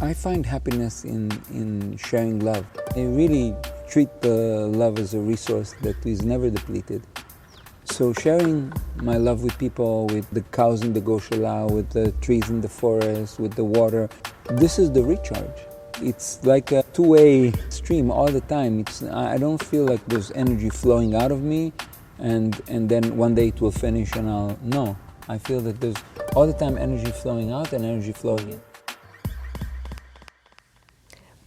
I find happiness in sharing love. I really treat the love as a resource that is never depleted. So sharing my love with people, with the cows in the Goshala, with the trees in the forest, with the water, this is the recharge. It's like a two-way stream all the time. I don't feel like there's energy flowing out of me and then one day it will finish and no. I feel that there's all the time energy flowing out and energy flowing in.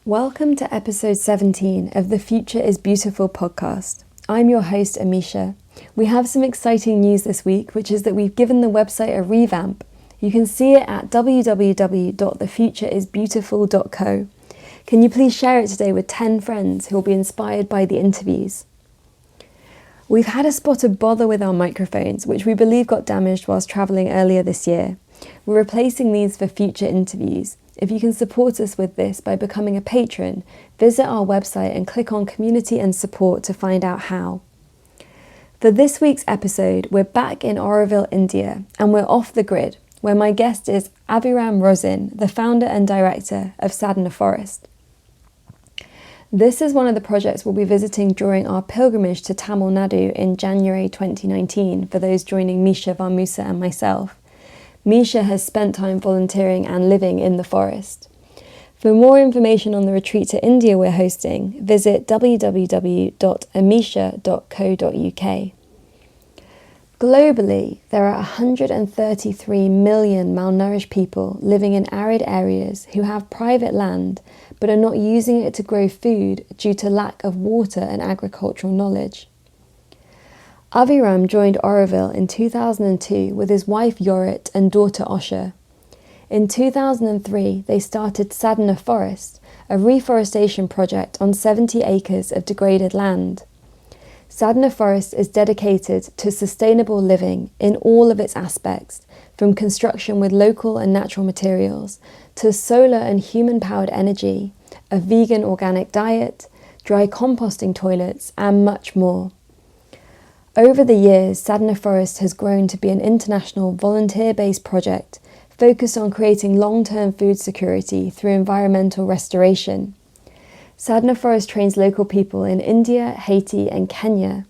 Welcome to episode 17 of the Future is Beautiful podcast. I'm your host, Amisha. We have some exciting news this week, which is that we've given the website a revamp. You can see it at www.thefutureisbeautiful.co. Can you please share it today with 10 friends who will be inspired by the interviews? We've had a spot of bother with our microphones, which we believe got damaged whilst travelling earlier this year. We're replacing these for future interviews. If you can support us with this by becoming a patron, visit our website and click on Community and Support to find out how. For this week's episode, we're back in Auroville, India, and we're off the grid, where my guest is Aviram Rozin, the founder and director of Sadhana Forest. This is one of the projects we'll be visiting during our pilgrimage to Tamil Nadu in January 2019 for those joining Misha, Varmusa and myself. Misha has spent time volunteering and living in the forest. For more information on the retreat to India we're hosting, visit www.amisha.co.uk. Globally, there are 133 million malnourished people living in arid areas who have private land but are not using it to grow food due to lack of water and agricultural knowledge. Aviram joined Auroville in 2002 with his wife Yorit and daughter Osha. In 2003, they started Sadhana Forest, a reforestation project on 70 acres of degraded land. Sadhana Forest is dedicated to sustainable living in all of its aspects, from construction with local and natural materials, to solar and human-powered energy, a vegan organic diet, dry composting toilets, and much more. Over the years, Sadhana Forest has grown to be an international volunteer-based project focused on creating long-term food security through environmental restoration. Sadhana Forest trains local people in India, Haiti and Kenya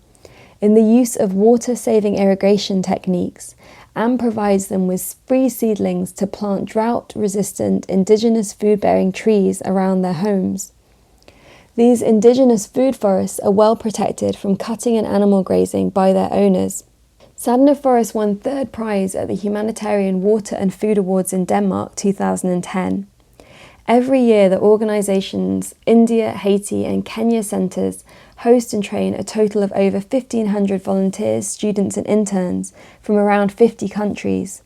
in the use of water-saving irrigation techniques and provides them with free seedlings to plant drought-resistant indigenous food-bearing trees around their homes. These indigenous food forests are well protected from cutting and animal grazing by their owners. Sadhana Forest won third prize at the Humanitarian Water and Food Awards in Denmark 2010. Every year, the organisation's India, Haiti and Kenya centres host and train a total of over 1,500 volunteers, students and interns from around 50 countries.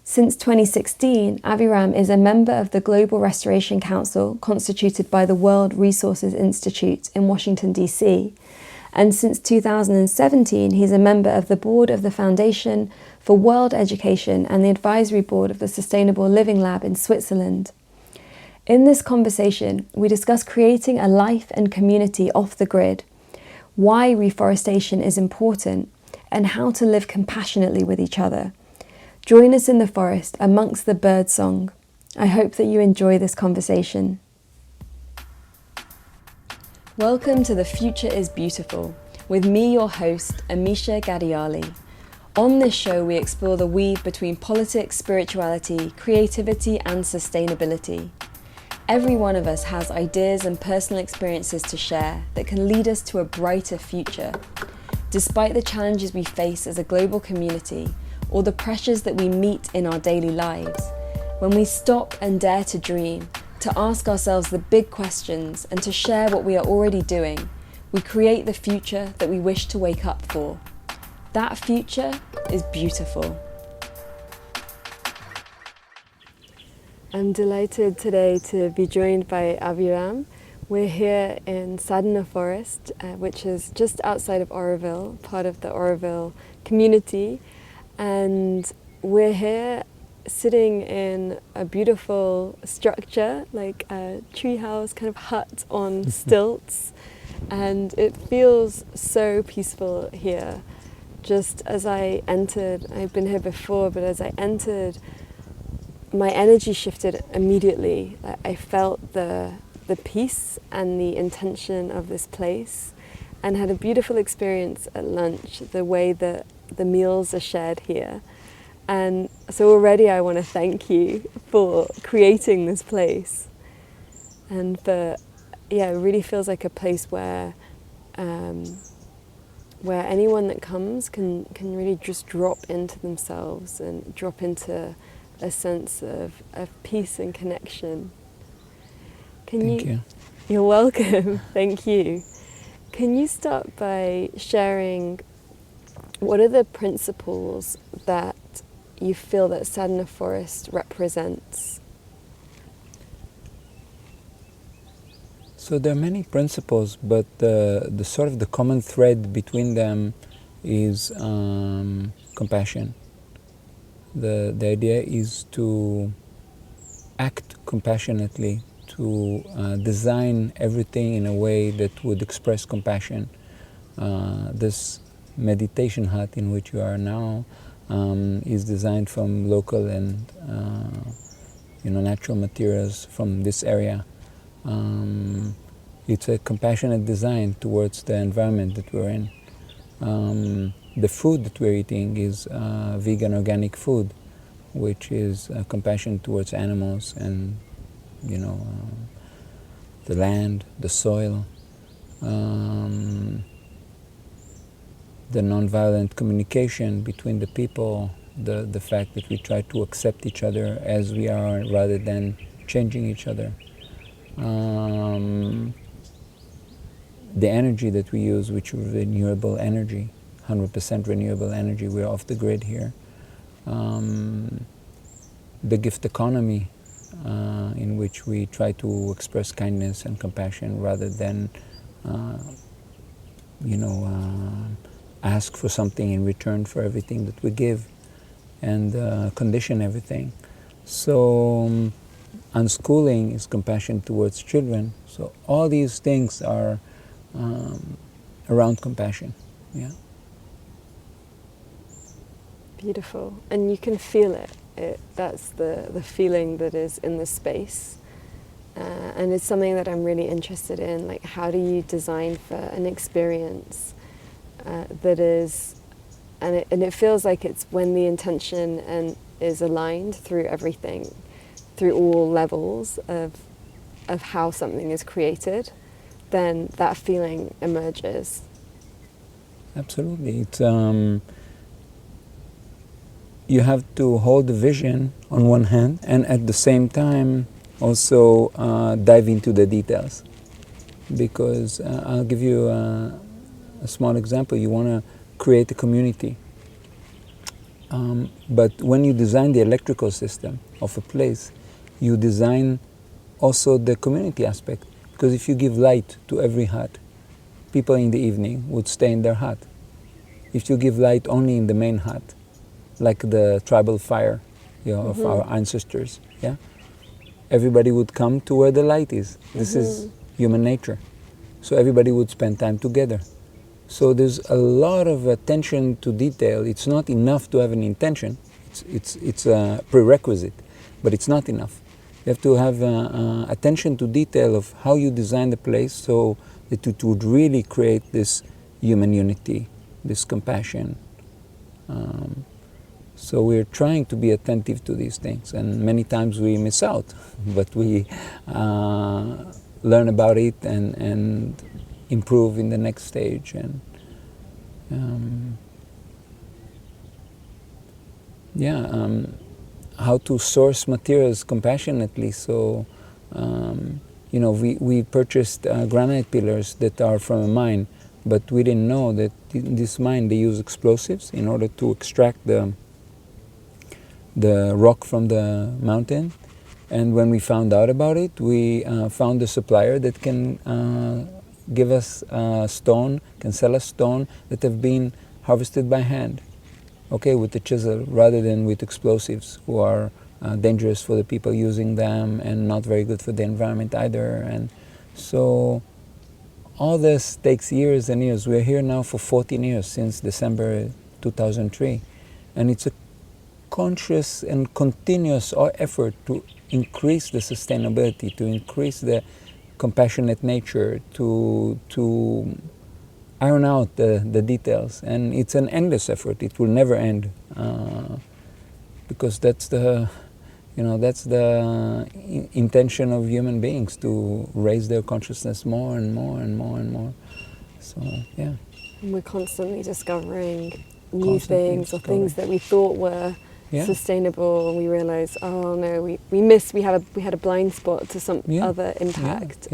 Since 2016, Aviram is a member of the Global Restoration Council, constituted by the World Resources Institute in Washington, D.C., and since 2017, he's a member of the board of the Foundation for World Education and the advisory board of the Sustainable Living Lab in Switzerland. In this conversation, we discuss creating a life and community off the grid, why reforestation is important, and how to live compassionately with each other. Join us in the forest amongst the birdsong. I hope that you enjoy this conversation. Welcome to The Future is Beautiful, with me, your host, Amisha Gadiali. On this show, we explore the weave between politics, spirituality, creativity, and sustainability. Every one of us has ideas and personal experiences to share that can lead us to a brighter future. Despite the challenges we face as a global community, or the pressures that we meet in our daily lives, when we stop and dare to dream, to ask ourselves the big questions and to share what we are already doing, we create the future that we wish to wake up for. That future is beautiful. I'm delighted today to be joined by Aviram. We're here in Sadhana Forest, which is just outside of Auroville, part of the Auroville community. And we're here sitting in a beautiful structure, like a treehouse kind of hut on stilts. And it feels so peaceful here. Just as I entered, I've been here before, but as I entered, my energy shifted immediately. I felt the peace and the intention of this place, and had a beautiful experience at lunch, the way that the meals are shared here. And so already I want to thank you for creating this place, and for, it really feels like a place where anyone that comes can really just drop into themselves and drop into a sense of peace and connection. Thank you. You're welcome. Thank you. Can you start by sharing what are the principles that you feel that Sadhana Forest represents? So there are many principles, but the sort of the common thread between them is compassion. The idea is to act compassionately, to design everything in a way that would express compassion. This meditation hut in which you are now is designed from local and natural materials from this area. It's a compassionate design towards the environment that we're in. The food that we're eating is vegan organic food, which is compassion towards animals and the land, the soil, the nonviolent communication between the people, the fact that we try to accept each other as we are rather than changing each other. The energy that we use, which is renewable energy, 100% renewable energy, we're off the grid here. The gift economy, in which we try to express kindness and compassion rather than, ask for something in return for everything that we give and condition everything. So unschooling is compassion towards children. So all these things are around compassion. Yeah. Beautiful. And you can feel it. That's the feeling that is in the space. And it's something that I'm really interested in. Like, how do you design for an experience that is, and it feels like it's when the intention is aligned through everything, through all levels of how something is created, then that feeling emerges. Absolutely. It's you have to hold the vision on one hand and at the same time also dive into the details. Because I'll give you a small example. You want to create a community. But when you design the electrical system of a place, you design also the community aspect. Because if you give light to every hut, people in the evening would stay in their hut. If you give light only in the main hut, like the tribal fire, of our ancestors, everybody would come to where the light is. This is human nature. So everybody would spend time together. So there's a lot of attention to detail. It's not enough to have an intention. It's a prerequisite, but it's not enough. You have to have attention to detail of how you design the place so that it would really create this human unity, this compassion. So we're trying to be attentive to these things, and many times we miss out, but we learn about it and improve in the next stage. And how to source materials compassionately. So we purchased granite pillars that are from a mine, but we didn't know that in this mine they use explosives in order to extract the rock from the mountain. And when we found out about it, we found a supplier that can give us stone, can sell us stone that have been harvested by hand, with the chisel, rather than with explosives, who are dangerous for the people using them and not very good for the environment either. And so all this takes years and years. We're here now for 14 years, since December 2003. And it's a conscious and continuous effort to increase the sustainability, to increase the compassionate nature, to iron out the details. And it's an endless effort. It will never end, because that's the intention of human beings, to raise their consciousness more and more and more and more. So, yeah. And we're constantly discovering new things, or things that we thought were sustainable, and we realize, oh no, we had a blind spot to some other impact.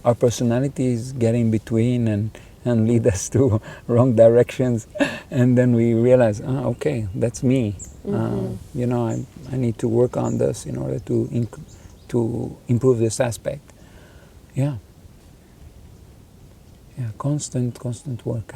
Our personalities get in between and lead us to wrong directions, and then we realize, okay, that's me. I need to work on this in order to improve this aspect. Yeah, constant work.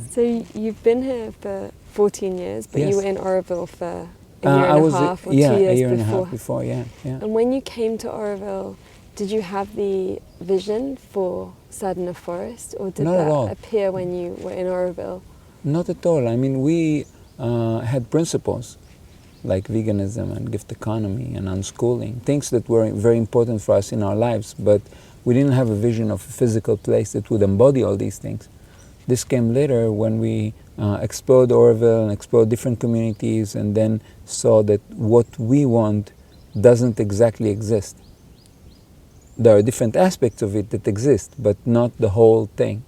So you've been here for 14 years, but you were in Auroville for a year and a half or 2 years a year and a half before, And when you came to Auroville, did you have the vision for Sadhana Forest, or did that appear when you were in Auroville? Not at all. I mean, we had principles like veganism and gift economy and unschooling, things that were very important for us in our lives, but we didn't have a vision of a physical place that would embody all these things. This came later when we explored Auroville and explored different communities, and then saw that what we want doesn't exactly exist. There are different aspects of it that exist, but not the whole thing.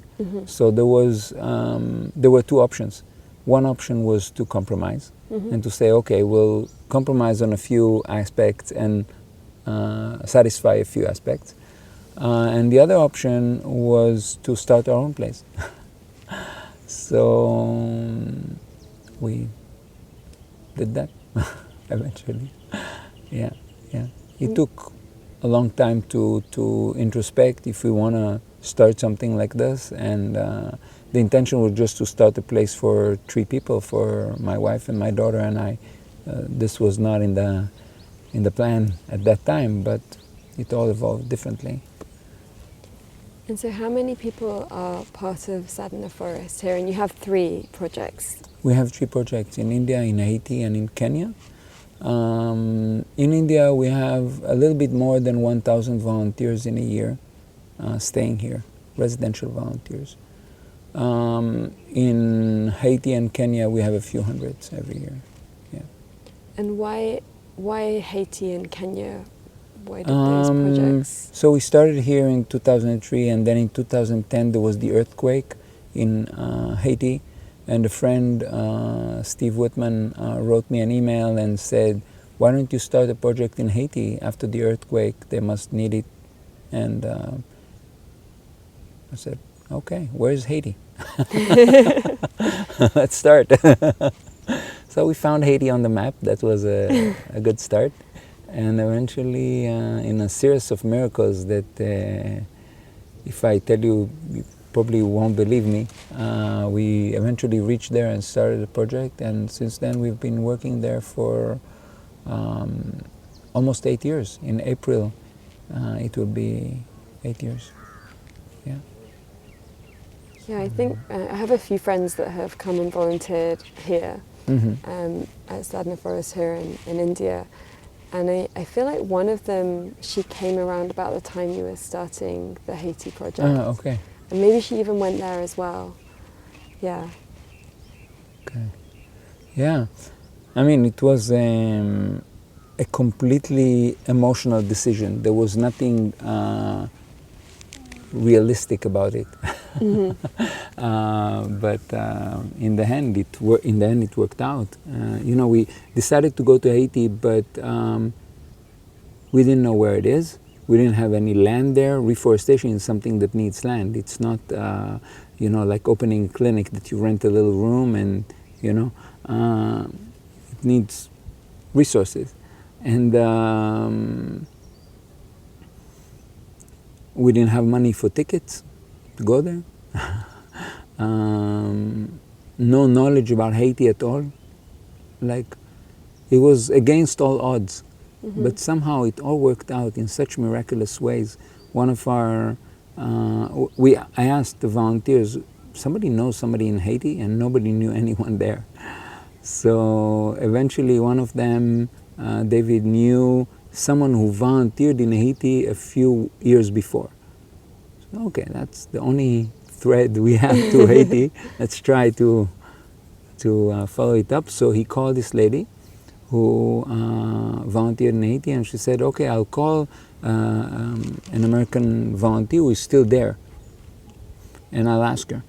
So there were two options. One option was to compromise and to say, okay, we'll compromise on a few aspects and satisfy a few aspects. And the other option was to start our own place. So we did that eventually. Yeah. It took a long time to introspect if we want to start something like this, and the intention was just to start a place for 3 people, for my wife and my daughter and I. This was not in the plan at that time, but it all evolved differently. And so how many people are part of Sadhana Forest here? And you have 3 projects. We have 3 projects in India, in Haiti and in Kenya. In India we have a little bit more than 1,000 volunteers in a year staying here, residential volunteers. In Haiti and Kenya we have a few hundreds every year. Yeah. And why Haiti and Kenya? Why did those projects? So we started here in 2003, and then in 2010 there was the earthquake in Haiti, and a friend, Steve Whitman, wrote me an email and said, why don't you start a project in Haiti after the earthquake? They must need it. And I said, okay, where's Haiti? Let's start. So we found Haiti on the map. That was a good start. And eventually, in a series of miracles that, if I tell you, you probably won't believe me, we eventually reached there and started a project. And since then, we've been working there for almost 8 years. In April, it will be 8 years. Yeah. Yeah, I think I have a few friends that have come and volunteered here at Sadhana Forest here in India. And I feel like one of them, she came around about the time you were starting the Haiti project. Okay. And maybe she even went there as well. Yeah. Okay. Yeah. I mean, it was a completely emotional decision. There was nothing realistic about it. But in the end, it worked out. We decided to go to Haiti, but we didn't know where it is. We didn't have any land there. Reforestation is something that needs land. It's not, like opening a clinic that you rent a little room and, it needs resources. And we didn't have money for tickets to go there. No knowledge about Haiti at all. Like, it was against all odds. But somehow it all worked out in such miraculous ways. One of our, I asked the volunteers, somebody knows somebody in Haiti? And nobody knew anyone there. So eventually one of them, David, knew someone who volunteered in Haiti a few years before. So, okay, that's the only thread we have to Haiti. Let's try to follow it up. So he called this lady who volunteered in Haiti, and she said, okay, I'll call an American volunteer who is still there, and I'll ask her.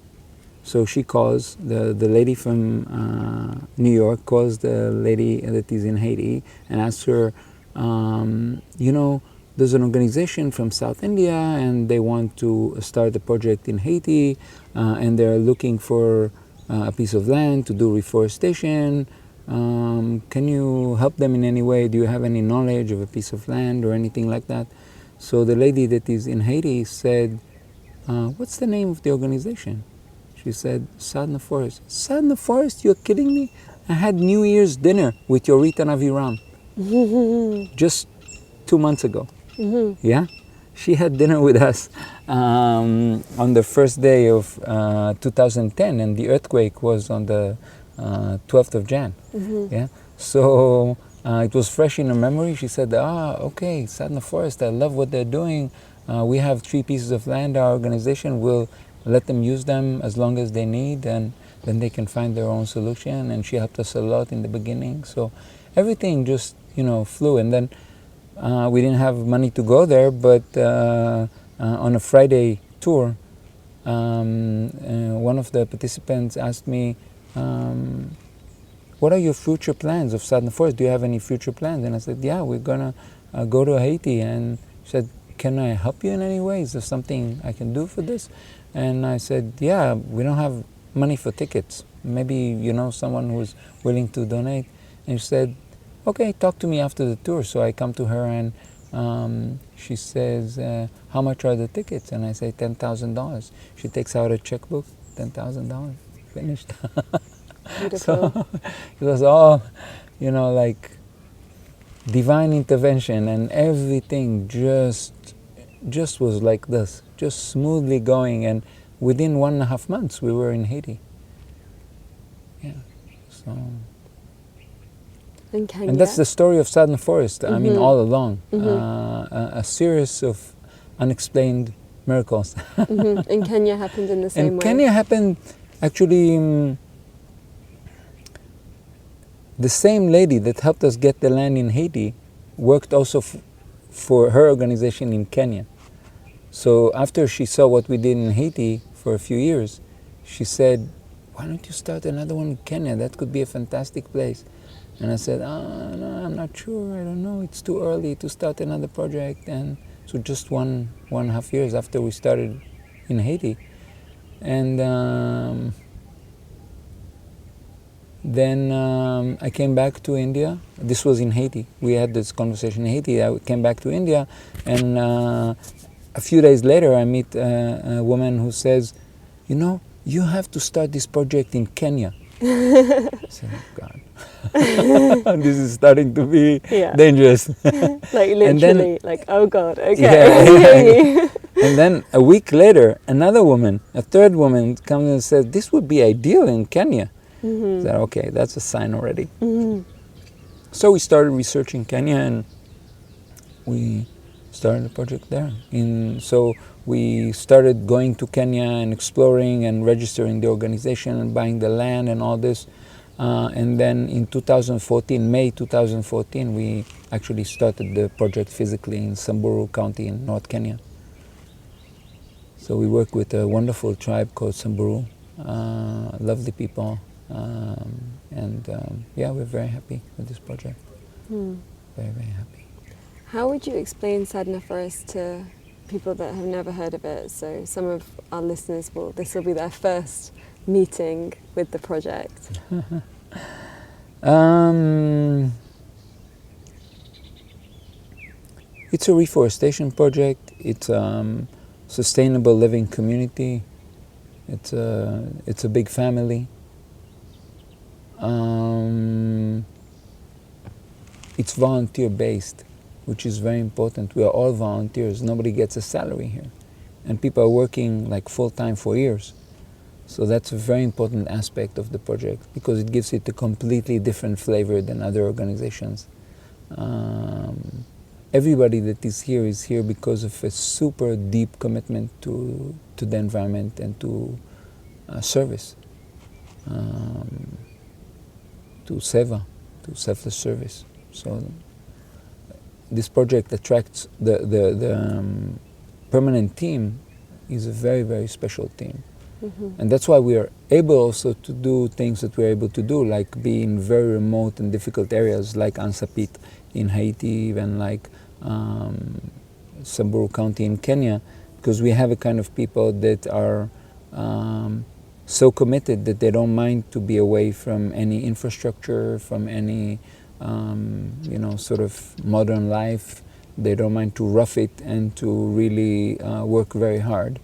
So she calls, the lady from New York calls the lady that is in Haiti and asks her, you know, there's an organization from South India and they want to start a project in Haiti and they're looking for a piece of land to do reforestation. Can you help them in any way? Do you have any knowledge of a piece of land or anything like that? So the lady that is in Haiti said, what's the name of the organization? She said, Sadhana Forest. Sadhana Forest? You're kidding me? I had New Year's dinner with Yorit and Aviram just 2 months ago. Yeah? She had dinner with us on the first day of 2010, and the earthquake was on the 12th of Jan. Yeah? So it was fresh in her memory. She said, okay, Sadhana Forest, I love what they're doing. We have 3 pieces of land. Our organization will let them use them as long as they need, and then they can find their own solution. And she helped us a lot in the beginning. So everything just, flew. And then we didn't have money to go there, but on a Friday tour, one of the participants asked me, what are your future plans of Sadhana Forest? Do you have any future plans? And I said, yeah, we're gonna go to Haiti. And she said, can I help you in any way? Is there something I can do for this? And I said, yeah, we don't have money for tickets. Maybe you know someone who's willing to donate. And she said, okay, talk to me after the tour. So I come to her and she says, how much are the tickets? And I say, $10,000. She takes out a checkbook, $10,000, finished. Beautiful. So it was all, like divine intervention, and everything just was like this, just smoothly going, and within 1.5 months we were in Haiti. Yeah, so. In Kenya. And that's the story of Sadhana Forest. I mean, all along, a series of unexplained miracles. In Kenya happened in the same way. And Kenya happened, actually, the same lady that helped us get the land in Haiti worked also for her organization in Kenya. So after she saw what we did in Haiti for a few years, she said, why don't you start another one in Kenya? That could be a fantastic place. And I said, no, I'm not sure, I don't know, it's too early to start another project. And so just 1.5 years after we started in Haiti. And then I came back to India. This was in Haiti. We had this conversation in Haiti. I came back to India, and a few days later I meet a woman who says, you have to start this project in Kenya. I said, oh God. This is starting to be dangerous. Like literally, oh God, okay. Yeah. And then a week later, another woman, a third woman, comes and says, this would be ideal in Kenya. I said, okay, that's a sign already. So we started researching Kenya, and we started a project there. So we started going to Kenya and exploring and registering the organization and buying the land and all this. And then in 2014, May 2014, we actually started the project physically in Samburu County in North Kenya. So we work with a wonderful tribe called Samburu, lovely people. We're very happy with this project. Very, very happy. How would you explain Sadhana Forest to people that have never heard of it? So some of our listeners this will be their first meeting with the project. It's a reforestation project. It's sustainable living community. It's a big family. It's volunteer-based, which is very important. We are all volunteers. Nobody gets a salary here. And people are working like full-time for years. So that's a very important aspect of the project because it gives it a completely different flavor than other organizations. Everybody that is here because of a super deep commitment to the environment and to service, to seva, to selfless service. So this project attracts the permanent team is a very, very special team. Mm-hmm. And that's why we are able also to do things that we're able to do, like be in very remote and difficult areas like Ansapit in Haiti, even like Samburu County in Kenya, because we have a kind of people that are so committed that they don't mind to be away from any infrastructure, from any sort of modern life. They don't mind to rough it and to really work very hard.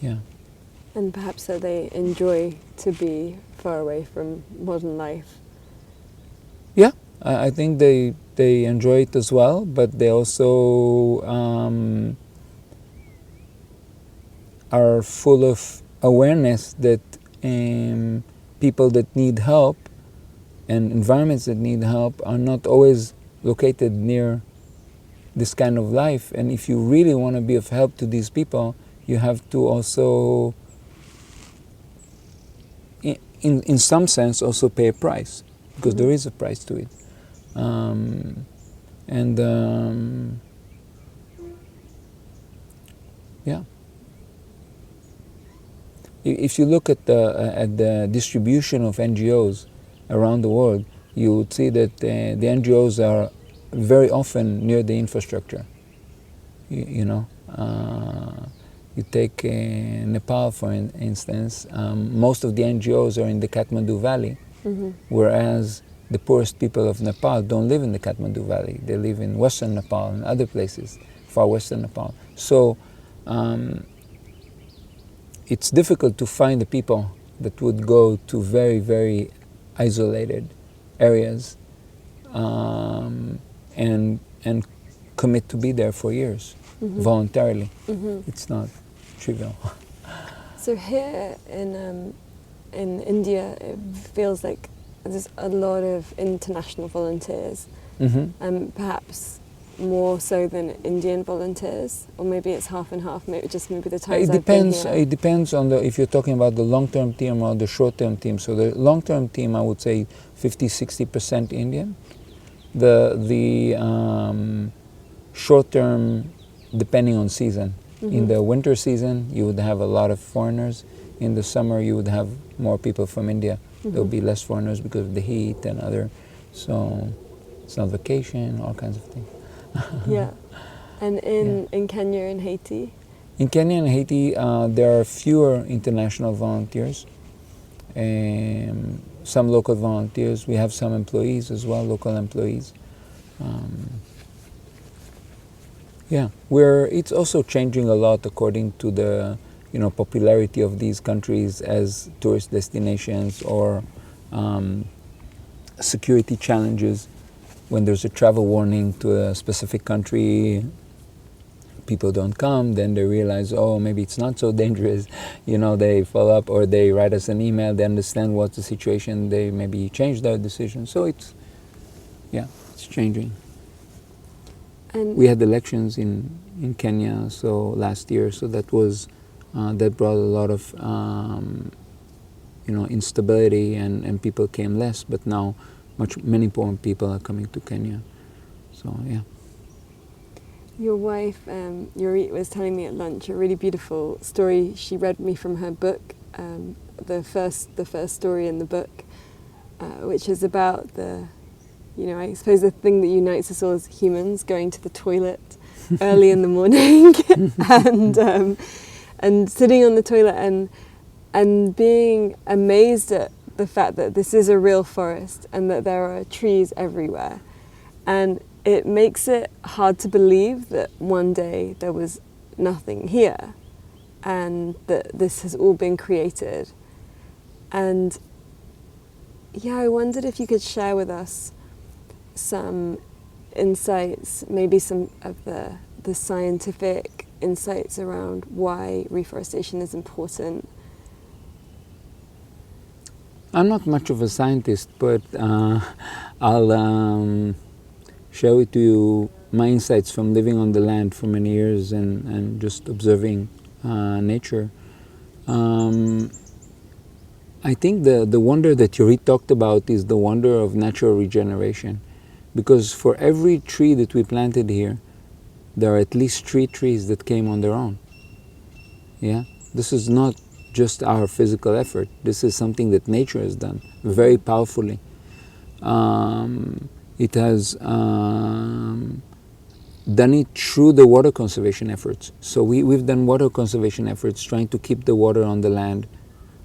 Yeah. And perhaps so they enjoy to be far away from modern life. Yeah, I think they enjoy it as well, but they also are full of awareness that people that need help and environments that need help are not always located near this kind of life. And if you really want to be of help to these people, you have to also, in some sense, also pay a price, because there is a price to it. Yeah. If you look at the distribution of NGOs around the world, you would see that the NGOs are very often near the infrastructure. You take Nepal, for instance, most of the NGOs are in the Kathmandu Valley, whereas the poorest people of Nepal don't live in the Kathmandu Valley. They live in western Nepal and other places, far western Nepal. So it's difficult to find the people that would go to very, very isolated areas and commit to be there for years, voluntarily. It's not trivial. So here in India, it feels like there's a lot of international volunteers, perhaps more so than Indian volunteers, or maybe it's half and half. Maybe the times I've been here. It depends on if you're talking about the long-term team or the short-term team. So the long-term team, I would say 50-60% Indian. The short-term, depending on season. In the winter season, you would have a lot of foreigners. In the summer, you would have more people from India. There would be less foreigners because of the heat and other. So it's not vacation, all kinds of things. Yeah. And in Kenya and Haiti? In Kenya and Haiti, there are fewer international volunteers. Some local volunteers. We have some employees as well, local employees. It's also changing a lot according to the popularity of these countries as tourist destinations or security challenges. When there's a travel warning to a specific country, people don't come, then they realize, oh, maybe it's not so dangerous. They follow up or they write us an email, they understand what's the situation, they maybe change their decision. So it's changing. And we had elections in Kenya last year, so that was that brought a lot of instability and people came less, but now many more people are coming to Kenya. So yeah. Your wife, Yorit, was telling me at lunch a really beautiful story. She read me from her book, the first story in the book, which is about I suppose the thing that unites us all as humans, going to the toilet early in the morning and sitting on the toilet and being amazed at the fact that this is a real forest and that there are trees everywhere. And it makes it hard to believe that one day there was nothing here and that this has all been created. And I wondered if you could share with us some insights, maybe some of the scientific insights around why reforestation is important? I'm not much of a scientist, but I'll share with you my insights from living on the land for many years and just observing nature. I think the wonder that Yorit talked about is the wonder of natural regeneration. Because for every tree that we planted here, there are at least 3 trees that came on their own. Yeah? This is not just our physical effort. This is something that nature has done very powerfully. It has done it through the water conservation efforts. So we've done water conservation efforts trying to keep the water on the land,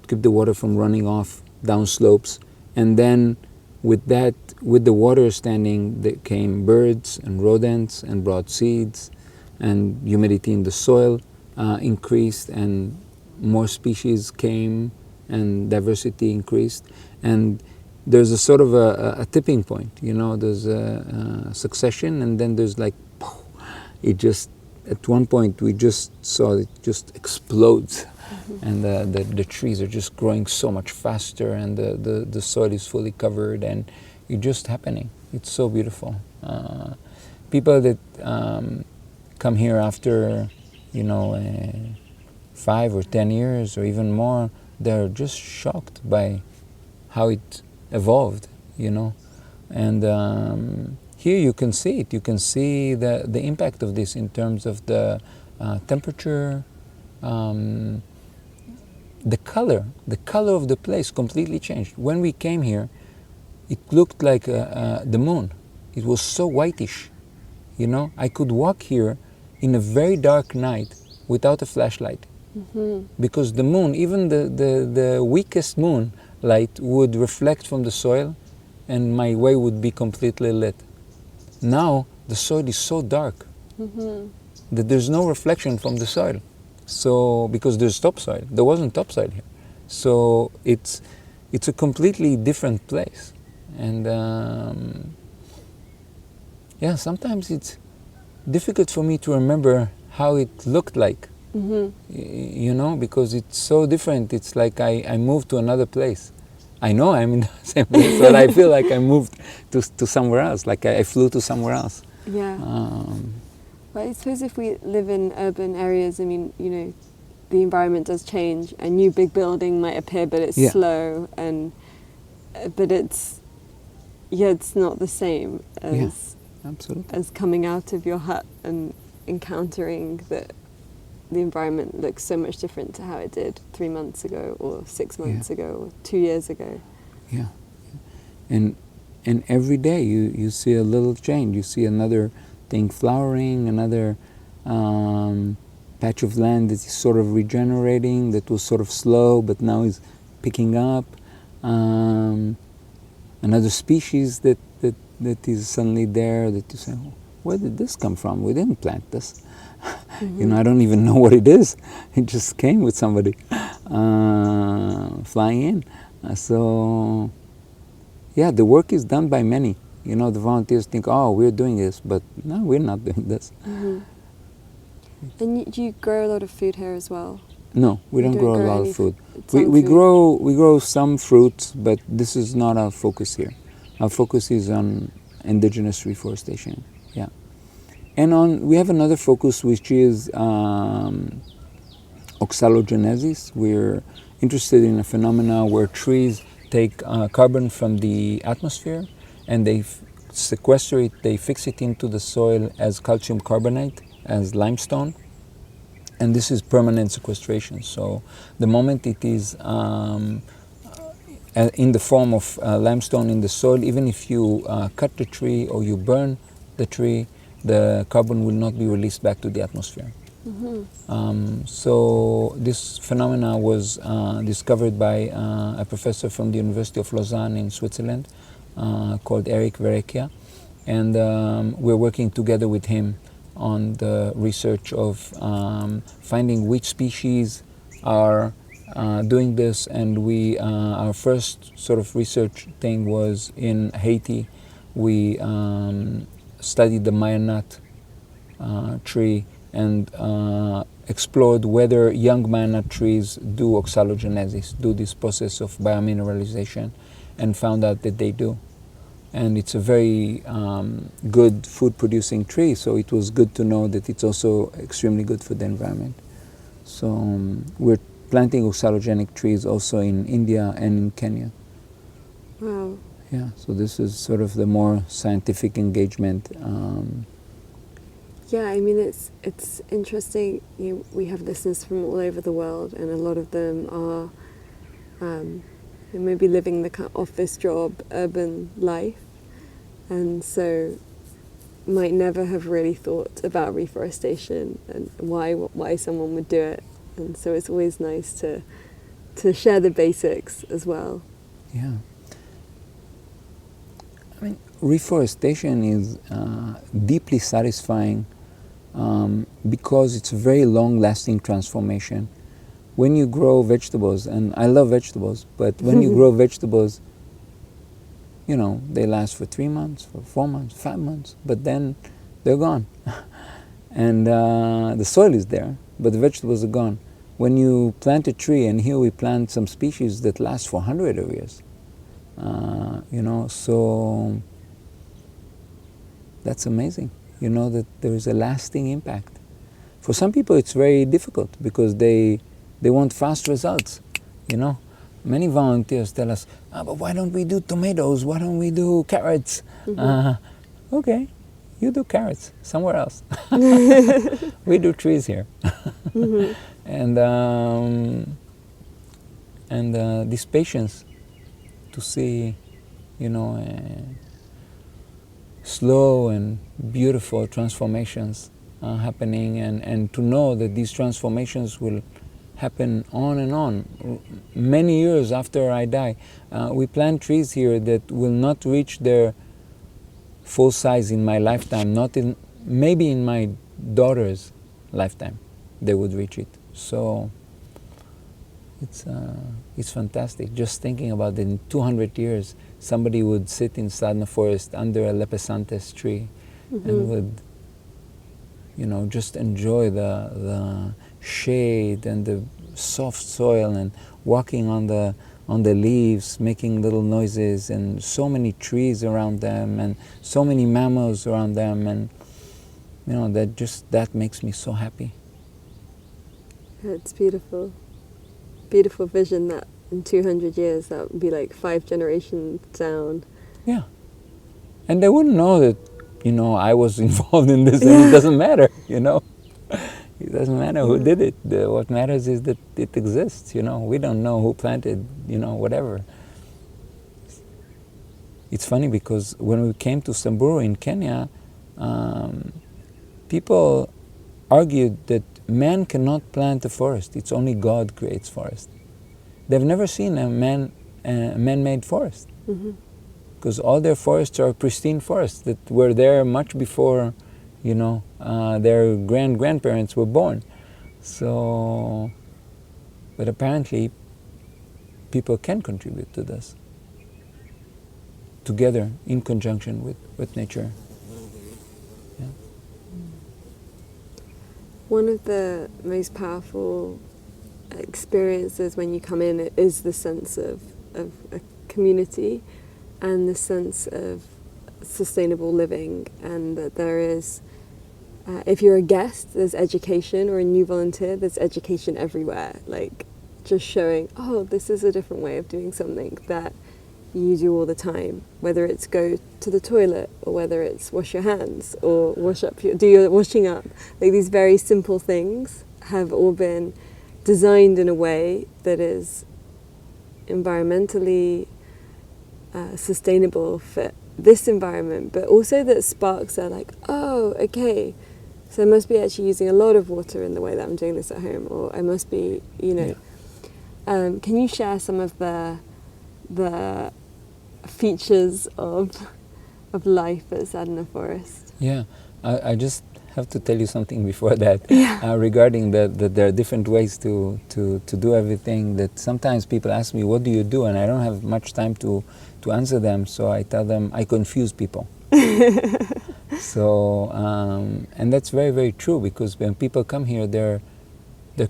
keep the water from running off down slopes. And then with that, with the water standing, there came birds and rodents and brought seeds, and humidity in the soil increased, and more species came and diversity increased. And there's a sort of a tipping point, you know, there's a succession, and then there's like, it just, at one point we just saw it just explodes. And the trees are just growing so much faster, and the soil is fully covered, and it's just happening. It's so beautiful. People that come here after, you know, 5 or 10 years or even more, they're just shocked by how it evolved, you know. And here you can see it. You can see the impact of this in terms of the temperature, the color of the place completely changed. When we came here, it looked like the moon. It was so whitish, you know. I could walk here in a very dark night without a flashlight. Because the moon, even the weakest moon light would reflect from the soil, and my way would be completely lit. Now the soil is so dark that there's no reflection from the soil. So, because there's topsoil, there wasn't topsoil here. So it's a completely different place. And yeah, sometimes it's difficult for me to remember how it looked like, you know, because it's so different. It's like I moved to another place. I know I'm in the same place, but I feel like I moved to somewhere else, like I flew to somewhere else. Yeah. But I suppose if we live in urban areas, I mean, you know, the environment does change. A new big building might appear, but it's slow, and but it's not the same as as coming out of your hut and encountering that the environment looks so much different to how it did 3 months ago, or 6 months ago, or 2 years ago. Yeah, and every day you see a little change. You see another thing flowering, another patch of land that is sort of regenerating, that was sort of slow but now is picking up. Another species that is suddenly there, that you say, where did this come from? We didn't plant this. You know, I don't even know what it is. It just came with somebody flying in. So yeah, the work is done by many. You know, the volunteers think, oh, we're doing this, but no, we're not doing this. And do you grow a lot of food here as well? No, we don't grow a lot of food. We food. grow some fruits, but this is not our focus here. Our focus is on indigenous reforestation. Yeah, and we have another focus, which is oxalogenesis. We're interested in a phenomena where trees take carbon from the atmosphere, and they sequester it, they fix it into the soil as calcium carbonate, as limestone, and this is permanent sequestration. So the moment it is in the form of limestone in the soil, even if you cut the tree or you burn the tree, the carbon will not be released back to the atmosphere. So this phenomena was discovered by a professor from the University of Lausanne in Switzerland called Eric Verrecchia, and we're working together with him on the research of finding which species are doing this. And our first sort of research thing was in Haiti. We studied the Mayanat tree and explored whether young manna trees do oxalogenesis, do this process of biomineralization, and found out that they do. And it's a very good food-producing tree, so it was good to know that it's also extremely good for the environment. So we're planting oxalogenic trees also in India and in Kenya. Wow. Yeah, so this is sort of the more scientific engagement. Yeah, I mean, it's interesting. We have listeners from all over the world, and a lot of them are maybe living the kind of office job, urban life, and so might never have really thought about reforestation and why someone would do it. And so it's always nice to share the basics as well. Yeah. I mean, reforestation is deeply satisfying because it's a very long-lasting transformation. When you grow vegetables, and I love vegetables, but when you grow vegetables, you know, they last for 3 months, for 4 months, 5 months, but then they're gone. And the soil is there, but the vegetables are gone. When you plant a tree, and here we plant some species that last for hundreds of years, you know, so that's amazing. You know that there is a lasting impact. For some people it's very difficult because they want fast results, you know. Many volunteers tell us, but why don't we do tomatoes? Why don't we do carrots? Mm-hmm. Okay, you do carrots somewhere else. We do trees here. Mm-hmm. And this patience to see, you know, slow and beautiful transformations happening, and to know that these transformations will happen on and on, many years after I die. We plant trees here that will not reach their full size in my lifetime, maybe in my daughter's lifetime they would reach it. So it's fantastic. Just thinking about it, in 200 years, somebody would sit in Sadhana Forest under a lepisantes tree, mm-hmm. and would, you know, just enjoy the shade and the soft soil, and walking on the leaves, making little noises, and so many trees around them, and so many mammals around them, and you know, that makes me so happy. It's beautiful. Beautiful vision that in 200 years that would be like 5 generations down. Yeah. And they wouldn't know that, you know, I was involved in this, and it doesn't matter, you know. It doesn't matter who did it. What matters is that it exists, you know. We don't know who planted, you know, whatever. It's funny because when we came to Samburu in Kenya, people argued that man cannot plant a forest. It's only God creates forest. They've never seen a man-made forest, because all their forests are pristine forests that were there much before, you know, their grandparents were born. So, but apparently, people can contribute to this together in conjunction with nature. Yeah. One of the most powerful experiences when you come in is the sense of a community and the sense of sustainable living, and that there is, if you're a guest, there's education, or a new volunteer, there's education everywhere, like just showing, oh, this is a different way of doing something that you do all the time, whether it's go to the toilet, or whether it's wash your hands, or do your washing up. Like, these very simple things have all been designed in a way that is environmentally sustainable for this environment, but also that sparks are like, oh, okay, so I must be actually using a lot of water in the way that I'm doing this at home, or I must be, you know. Yeah. Can you share some of the features of life at Sadhana Forest? Yeah, I just have to tell you something before that, regarding that there are different ways to do everything. That sometimes people ask me, what do you do? And I don't have much time to answer them, so I tell them I confuse people. So, and that's very, very true, because when people come here, they're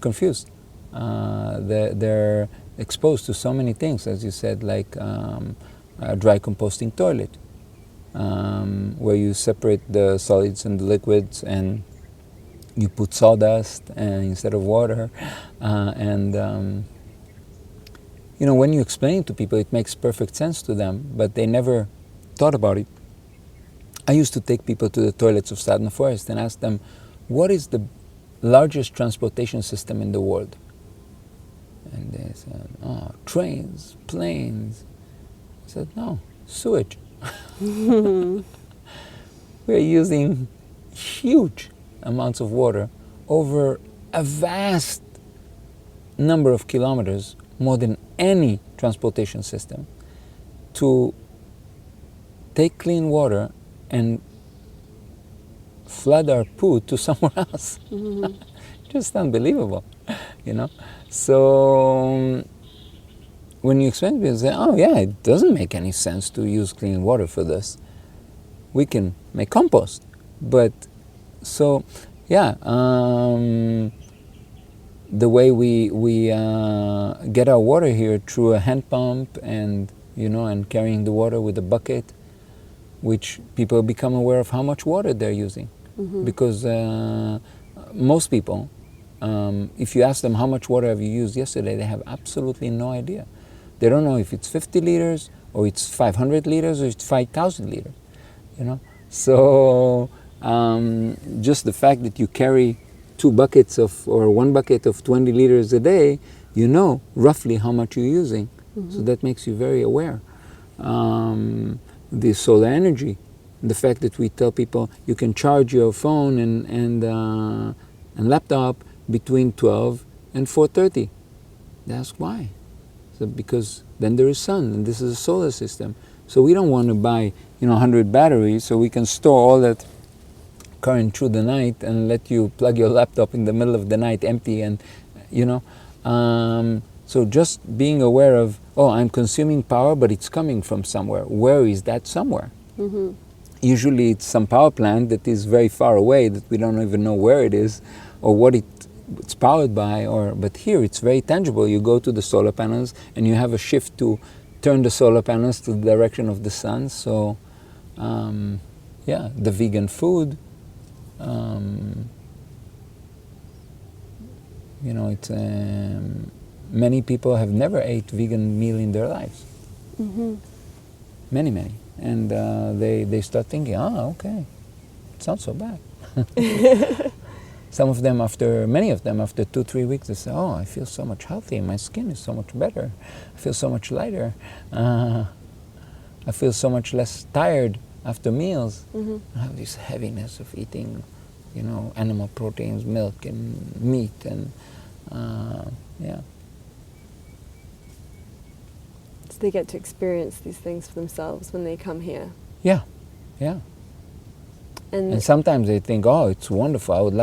confused. They're exposed to so many things, as you said, like a dry composting toilet, where you separate the solids and the liquids, and you put sawdust instead of water, and you know, when you explain it to people, it makes perfect sense to them, but they never thought about it. I used to take people to the toilets of Sadhana Forest and ask them, what is the largest transportation system in the world? And they said, oh, trains, planes. I said, no, sewage. We're using huge amounts of water over a vast number of kilometers, more than any transportation system, to take clean water and flood our poo to somewhere else. Mm-hmm. Just unbelievable, you know. So when you explain to people, say, oh yeah, it doesn't make any sense to use clean water for this. We can make compost. But so, yeah, the way we get our water here through a hand pump, and you know, and carrying the water with a bucket, which people become aware of how much water they're using. Mm-hmm. Because most people, if you ask them how much water have you used yesterday, they have absolutely no idea. They don't know if it's 50 liters or it's 500 liters or it's 5,000 liters, you know. So just the fact that you carry 2 buckets of, or 1 bucket of 20 liters a day, you know roughly how much you're using. Mm-hmm. So that makes you very aware. The solar energy, the fact that we tell people you can charge your phone and laptop between 12 and 4:30. They ask why. So because then there is sun, and this is a solar system. So we don't want to buy, you know, 100 batteries so we can store all that current through the night and let you plug your laptop in the middle of the night empty, and you know. So just being aware of, oh, I'm consuming power, but it's coming from somewhere. Where is that somewhere? Mm-hmm. Usually it's some power plant that is very far away that we don't even know where it is or what it's powered by. But here it's very tangible. You go to the solar panels and you have a shift to turn the solar panels to the direction of the sun. So yeah, the vegan food, you know, it's many people have never ate vegan meal in their lives. Mm-hmm. Many. And they start thinking, oh, okay, it's not so bad. Many of them, after 2-3 weeks, they say, oh, I feel so much healthier, my skin is so much better, I feel so much lighter, I feel so much less tired after meals. Mm-hmm. I have this heaviness of eating, you know, animal proteins, milk and meat, and yeah. So they get to experience these things for themselves when they come here. Yeah. And sometimes they think, oh, it's wonderful, I would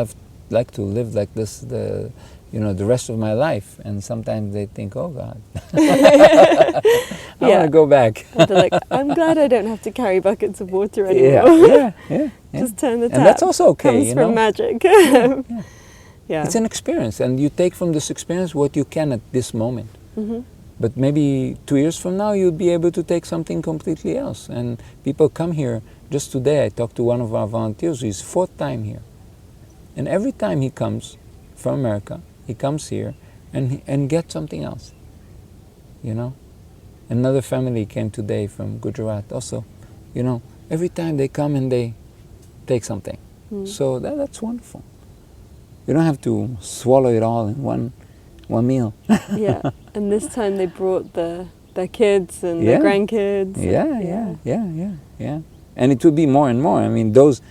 like to live like this the rest of my life. And sometimes they think, oh God, I want to go back. And they're like, I'm glad I don't have to carry buckets of water anymore. Yeah. Just turn the tap. And that's also okay, Comes you know. from magic. Yeah. It's an experience, and you take from this experience what you can at this moment. Mm-hmm. But maybe 2 years from now, you'll be able to take something completely else. And people come here. Just today, I talked to one of our volunteers who's 4th time here. And every time he comes from America, he comes here and gets something else, you know. Another family came today from Gujarat also, you know. Every time they come and they take something. Mm. So that's wonderful. You don't have to swallow it all in one meal. Yeah, and this time they brought their kids and their grandkids. Yeah. And it will be more and more. I mean, those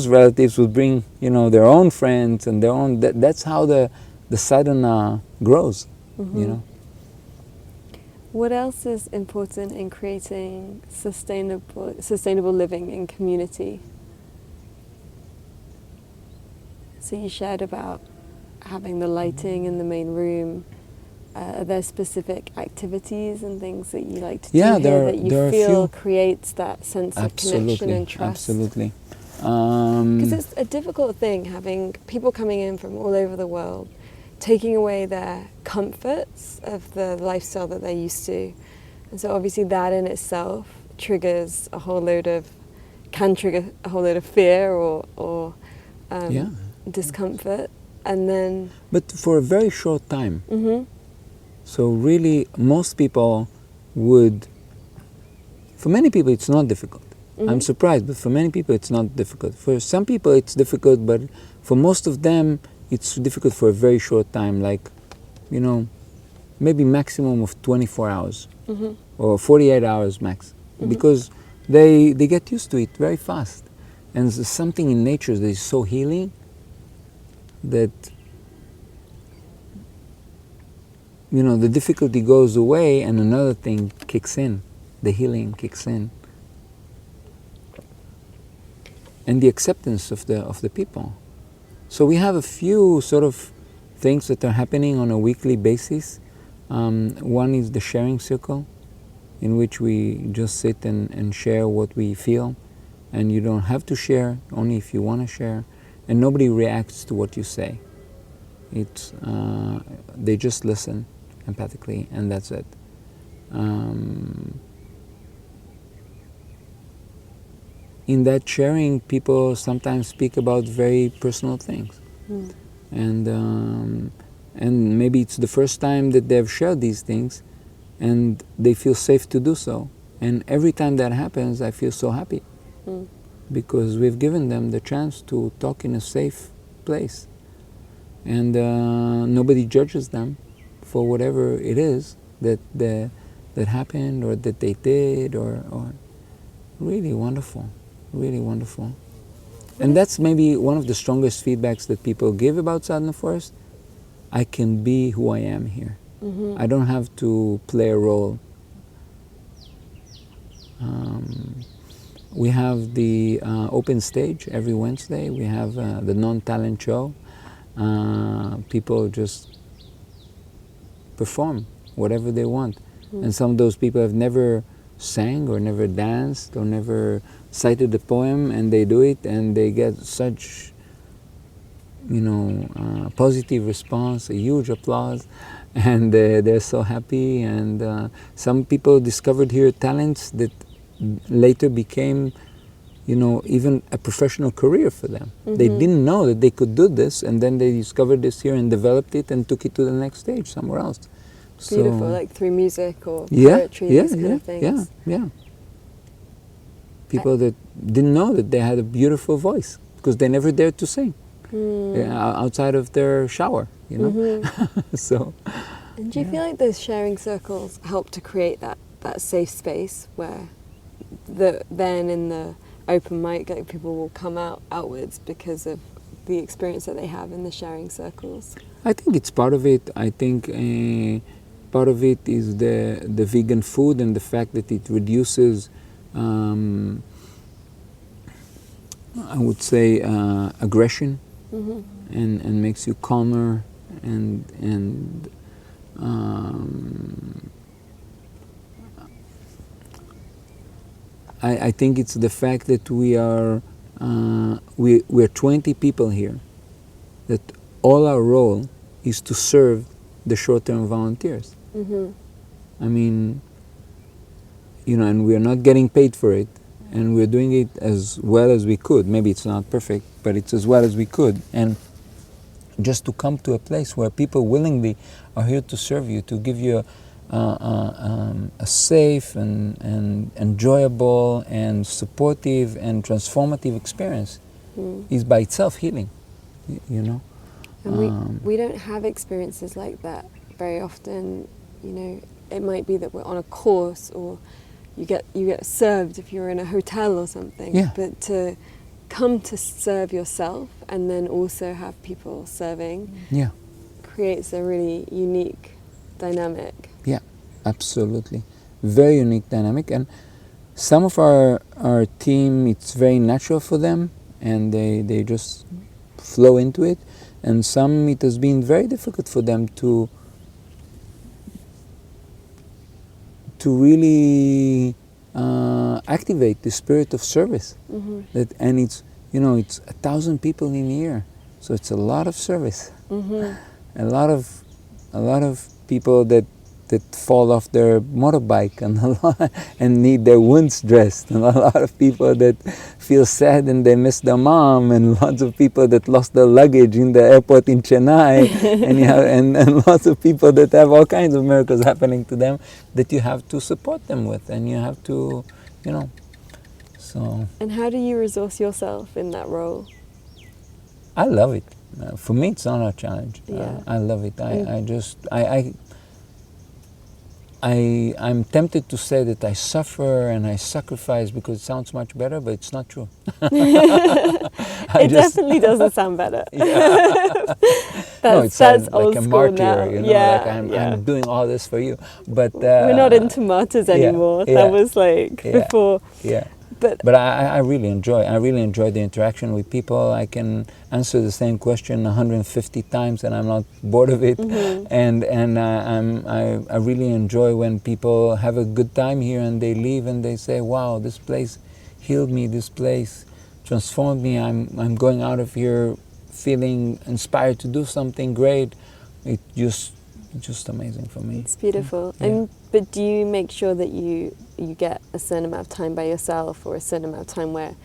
relatives will bring, you know, their own friends and their own. That's how the sadhana grows. Mm-hmm. You know. What else is important in creating sustainable living in community? So you shared about having the lighting in the main room. Are there specific activities and things that you like to do here that you feel creates that sense of connection and trust? Absolutely. Because it's a difficult thing having people coming in from all over the world, taking away their comforts of the lifestyle that they're used to. And so obviously that in itself can trigger a whole load of fear or discomfort. And then... But for a very short time. Mm-hmm. So really, most people would... For many people, it's not difficult. Mm-hmm. I'm surprised, but for many people, it's not difficult. For some people, it's difficult, but for most of them, it's difficult for a very short time, like, maybe maximum of 24 hours mm-hmm. or 48 hours max, mm-hmm. because they get used to it very fast. And there's something in nature that is so healing that, the difficulty goes away and another thing kicks in, the healing kicks in. And the acceptance of the people. So we have a few sort of things that are happening on a weekly basis. One is the sharing circle, in which we just sit and share what we feel. And you don't have to share, only if you want to share. And nobody reacts to what you say. It's they just listen empathically, and that's it. In that sharing, people sometimes speak about very personal things. Mm. And maybe it's the first time that they've shared these things, and they feel safe to do so. And every time that happens, I feel so happy. Mm. Because we've given them the chance to talk in a safe place. And nobody judges them for whatever it is that happened or that they did, or really wonderful. Really wonderful. And that's maybe one of the strongest feedbacks that people give about Sadhana Forest. I can be who I am here. Mm-hmm. I don't have to play a role. We have the open stage every Wednesday. We have the non-talent show. People just perform whatever they want. Mm-hmm. And some of those people have never sang or never danced or never cited a poem, and they do it and they get such positive response, a huge applause, and they're so happy. And some people discovered here talents that later became even a professional career for them. Mm-hmm. They didn't know that they could do this, and then they discovered this here and developed it and took it to the next stage somewhere else. Beautiful, so, like through music or poetry, these kind of things. Yeah. People that didn't know that they had a beautiful voice because they never dared to sing outside of their shower, Mm-hmm. So. And do you feel like those sharing circles help to create that safe space where then in the open mic, like, people will come outwards because of the experience that they have in the sharing circles? I think it's part of it. I think part of it is the vegan food and the fact that it reduces, I would say, aggression, mm-hmm. and makes you calmer, and I think it's the fact that we're 20 people here, that all our role is to serve the short-term volunteers. Mm-hmm. I mean, and we're not getting paid for it, and we're doing it as well as we could. Maybe it's not perfect, but it's as well as we could. And just to come to a place where people willingly are here to serve you, to give you a safe and enjoyable and supportive and transformative experience is by itself healing, And we don't have experiences like that very often. It might be that we're on a course, or you get served if you're in a hotel or something. Yeah. But to come to serve yourself and then also have people serving creates a really unique dynamic. Yeah, absolutely. Very unique dynamic. And some of our team, it's very natural for them, and they just flow into it. And some, it has been very difficult for them to really activate the spirit of service. Mm-hmm. And you know, it's 1,000 people in a year, so it's a lot of service. A lot of people that fall off their motorbike and need their wounds dressed, and a lot of people that feel sad and they miss their mom, and lots of people that lost their luggage in the airport in Chennai, and lots of people that have all kinds of miracles happening to them that you have to support them with, and you have to, you know, so. And how do you resource yourself in that role? I love it. For me, it's not a challenge. Yeah. I love it. I'm tempted to say that I suffer and I sacrifice because it sounds much better, but it's not true. It definitely doesn't sound better. That's like old a school martyr, now. You know, yeah, like I'm doing all this for you. But we're not into martyrs anymore. That was like before. Yeah. But I really enjoy the interaction with people. I can answer the same question 150 times and I'm not bored of it. And I really enjoy when people have a good time here and they leave and they say, wow, this place healed me, this place transformed me. I'm going out of here feeling inspired to do something great. It's just amazing for me. It's beautiful. Yeah. But do you make sure that you get a certain amount of time by yourself, or a certain amount of time where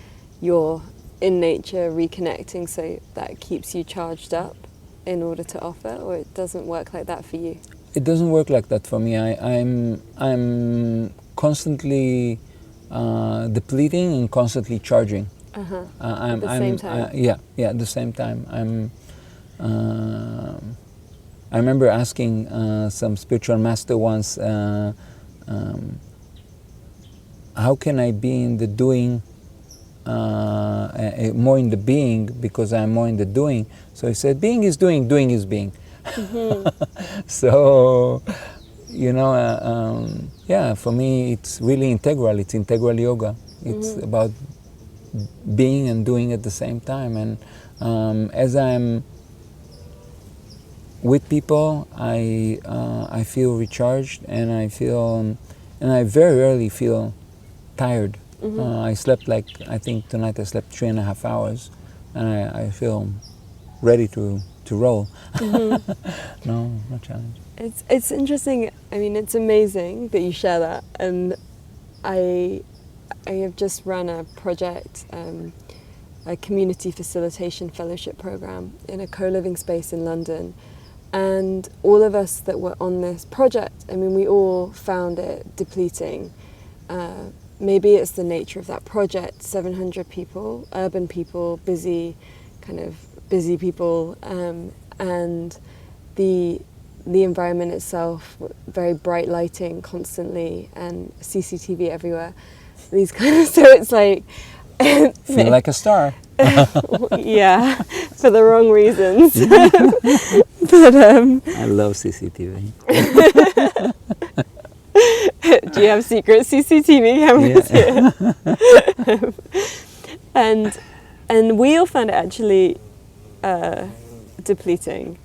you're in nature reconnecting, so that keeps you charged up in order to offer, or it doesn't work like that for you? It doesn't work like that for me. I'm constantly depleting and constantly charging. At the same time. Yeah, at the same time. I remember asking some spiritual master once, how can I be in the doing, more in the being, because I'm more in the doing? So he said, being is doing, doing is being. So, you know, for me it's really integral. It's integral yoga. It's about being and doing at the same time. And as I'm with people, I feel recharged, and I very rarely feel tired. I slept I think tonight I slept 3.5 hours, and I feel ready to roll. No challenge. It's interesting. I mean, it's amazing that you share that. And I have just run a project, a community facilitation fellowship program in a co-living space in London. And all of us that were on this project, I mean, we all found it depleting. Maybe it's the nature of that project, 700 people, urban people, busy people, and the environment itself, very bright lighting constantly and CCTV everywhere. These so it's like... Feel like a star. Yeah, for the wrong reasons. But I love CCTV. Do you have secret CCTV cameras here? And we all found it actually depleting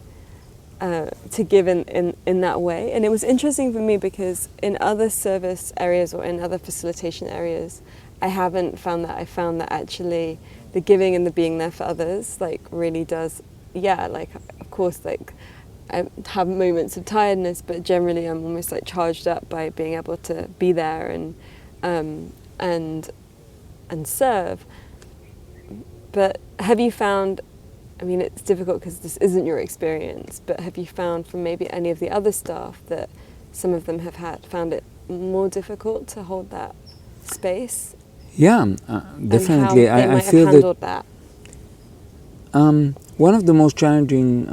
to give in that way. And it was interesting for me because in other service areas or in other facilitation areas, I haven't found that. I found that actually the giving and the being there for others really does, of course, I have moments of tiredness, but generally I'm almost charged up by being able to be there and serve. But have you found, I mean, it's difficult because this isn't your experience, but have you found from maybe any of the other staff that some of them have found it more difficult to hold that space? Yeah, definitely. I feel that. One of the most challenging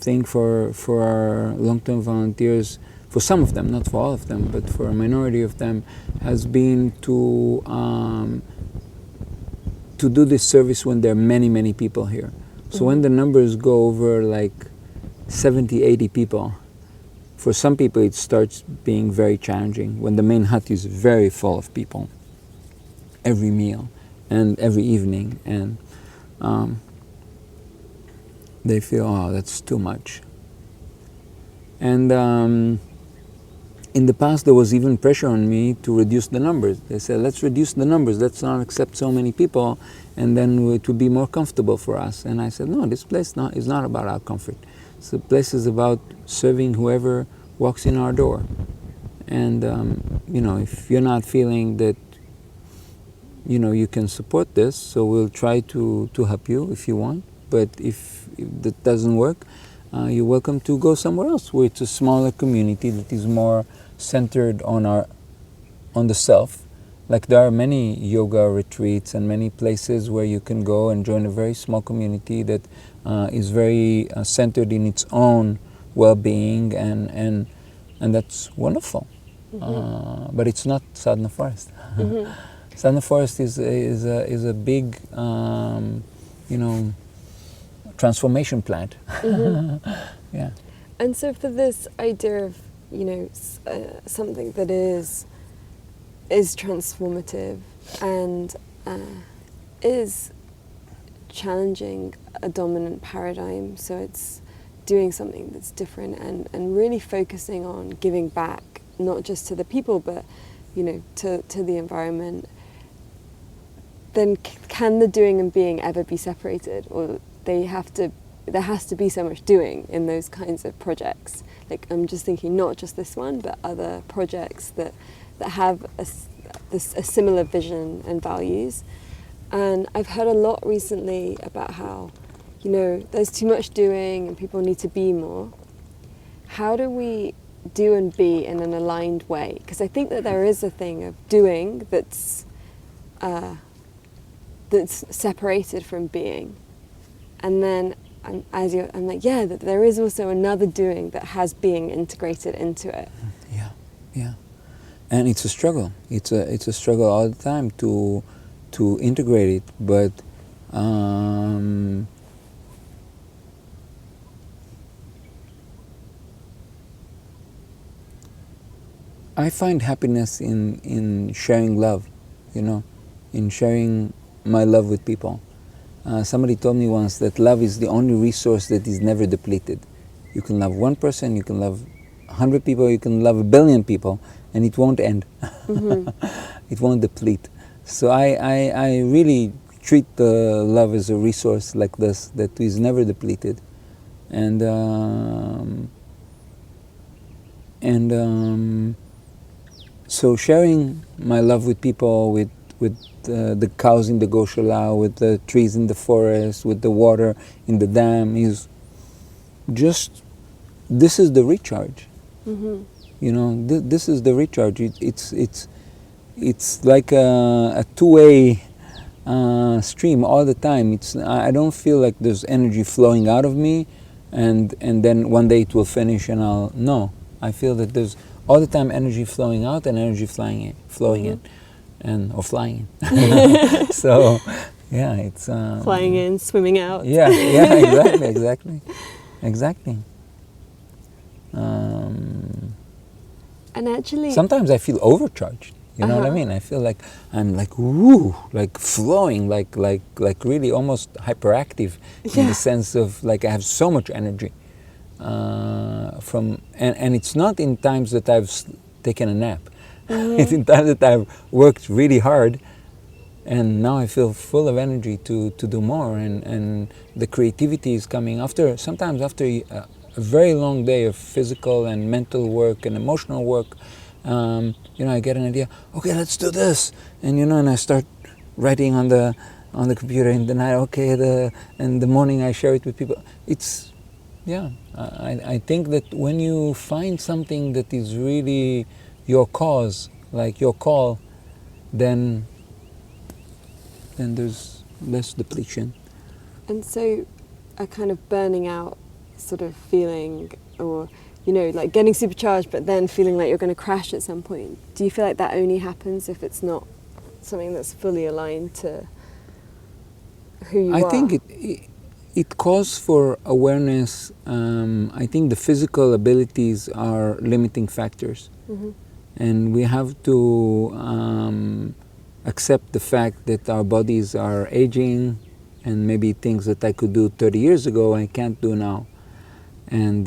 thing for our long-term volunteers, for some of them, not for all of them, but for a minority of them, has been to do this service when there are many people here. So when the numbers go over 70, 80 people, for some people it starts being very challenging when the main hut is very full of people every meal and every evening, and they feel, oh, that's too much. And in the past, there was even pressure on me to reduce the numbers. They said, let's reduce the numbers, let's not accept so many people, and then it would be more comfortable for us. And I said, no, this place is not about our comfort. The place is about serving whoever walks in our door. And, you know, if you're not feeling that, you know, you can support this, so we'll try to help you if you want. But if that doesn't work, you're welcome to go somewhere else where it's a smaller community that is more centered on the self. Like there are many yoga retreats and many places where you can go and join a very small community that is very centered in its own well-being, and that's wonderful. Mm-hmm. But it's not Sadhana Forest. Mm-hmm. Sadhana Forest is a big, you know, transformation plant. Mm-hmm. Yeah. And so for this idea of, you know, something that is transformative and is challenging a dominant paradigm, so it's doing something that's different and really focusing on giving back, not just to the people, but, you know, to the environment, then can the doing and being ever be separated? Or there has to be so much doing in those kinds of projects. Like, I'm just thinking not just this one, but other projects that have a similar vision and values. And I've heard a lot recently about how, you know, there's too much doing and people need to be more. How do we do and be in an aligned way? Because I think that there is a thing of doing that's separated from being. And then I'm like, yeah, that there is also another doing that has being integrated into it. Yeah, yeah. And it's a struggle. It's a struggle all the time to integrate it, but I find happiness in sharing love, you know, in sharing my love with people. Somebody told me once that love is the only resource that is never depleted. You can love one person, you can love 100 people, you can love 1 billion people, and it won't end. Mm-hmm. It won't deplete. So I really treat the love as a resource like this that is never depleted. And so sharing my love with people, with the cows in the Goshala, with the trees in the forest, with the water in the dam, is just, this is the recharge. Mm-hmm. You know, this is the recharge. It's like a two-way stream all the time. I don't feel like there's energy flowing out of me, and then one day it will finish and no. I feel that there's all the time energy flowing out and energy flowing in. Or flying in. So, yeah, it's... flying in, swimming out. Yeah, exactly. And actually... Sometimes I feel overcharged, you know what I mean? I feel like I'm like, woo, like flowing, like really almost hyperactive in the sense of like I have so much energy. And it's not in times that I've taken a nap. Mm-hmm. It's in times that I've worked really hard, and now I feel full of energy to do more, and the creativity is coming sometimes after a very long day of physical and mental work and emotional work. You know, I get an idea, okay, let's do this, and you know, and I start writing on the computer in the night, and the morning I share it with people. It's, yeah, I think that when you find something that is really your cause, like your call, then there's less depletion. And so a kind of burning out sort of feeling, or, you know, like getting supercharged but then feeling like you're going to crash at some point, do you feel like that only happens if it's not something that's fully aligned to who you are? I think it calls for awareness. I think the physical abilities are limiting factors. Mm-hmm. And we have to accept the fact that our bodies are aging, and maybe things that I could do 30 years ago I can't do now. And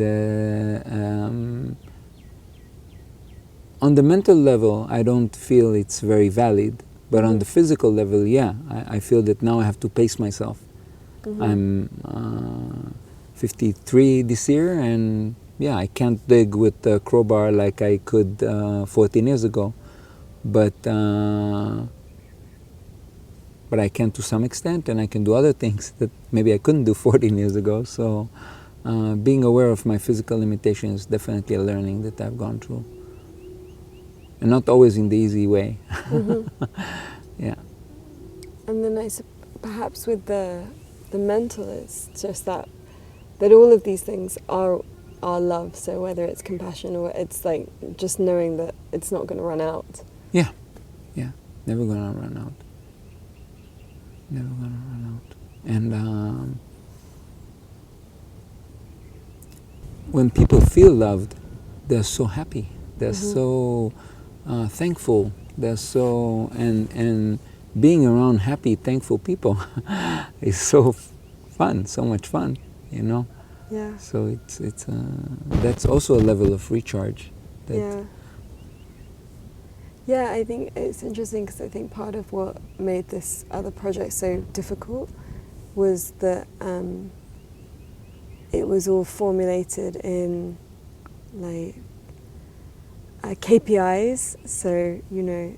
On the mental level, I don't feel it's very valid, but on the physical level, yeah, I feel that now I have to pace myself. I'm 53 this year, and yeah, I can't dig with a crowbar like I could 14 years ago, but I can to some extent, and I can do other things that maybe I couldn't do 14 years ago. So being aware of my physical limitations is definitely a learning that I've gone through. And not always in the easy way. Yeah. And then perhaps with the mental, it's just that all of these things are love. So whether it's compassion or it's like just knowing that it's not going to run out. Yeah, yeah, never going to run out. Never going to run out. And when people feel loved, they're so happy. They're so thankful. They're so and being around happy, thankful people is so fun, so much fun, you know. Yeah. So it's that's also a level of recharge. Yeah. Yeah, I think it's interesting because I think part of what made this other project so difficult was that it was all formulated in like KPIs. So, you know,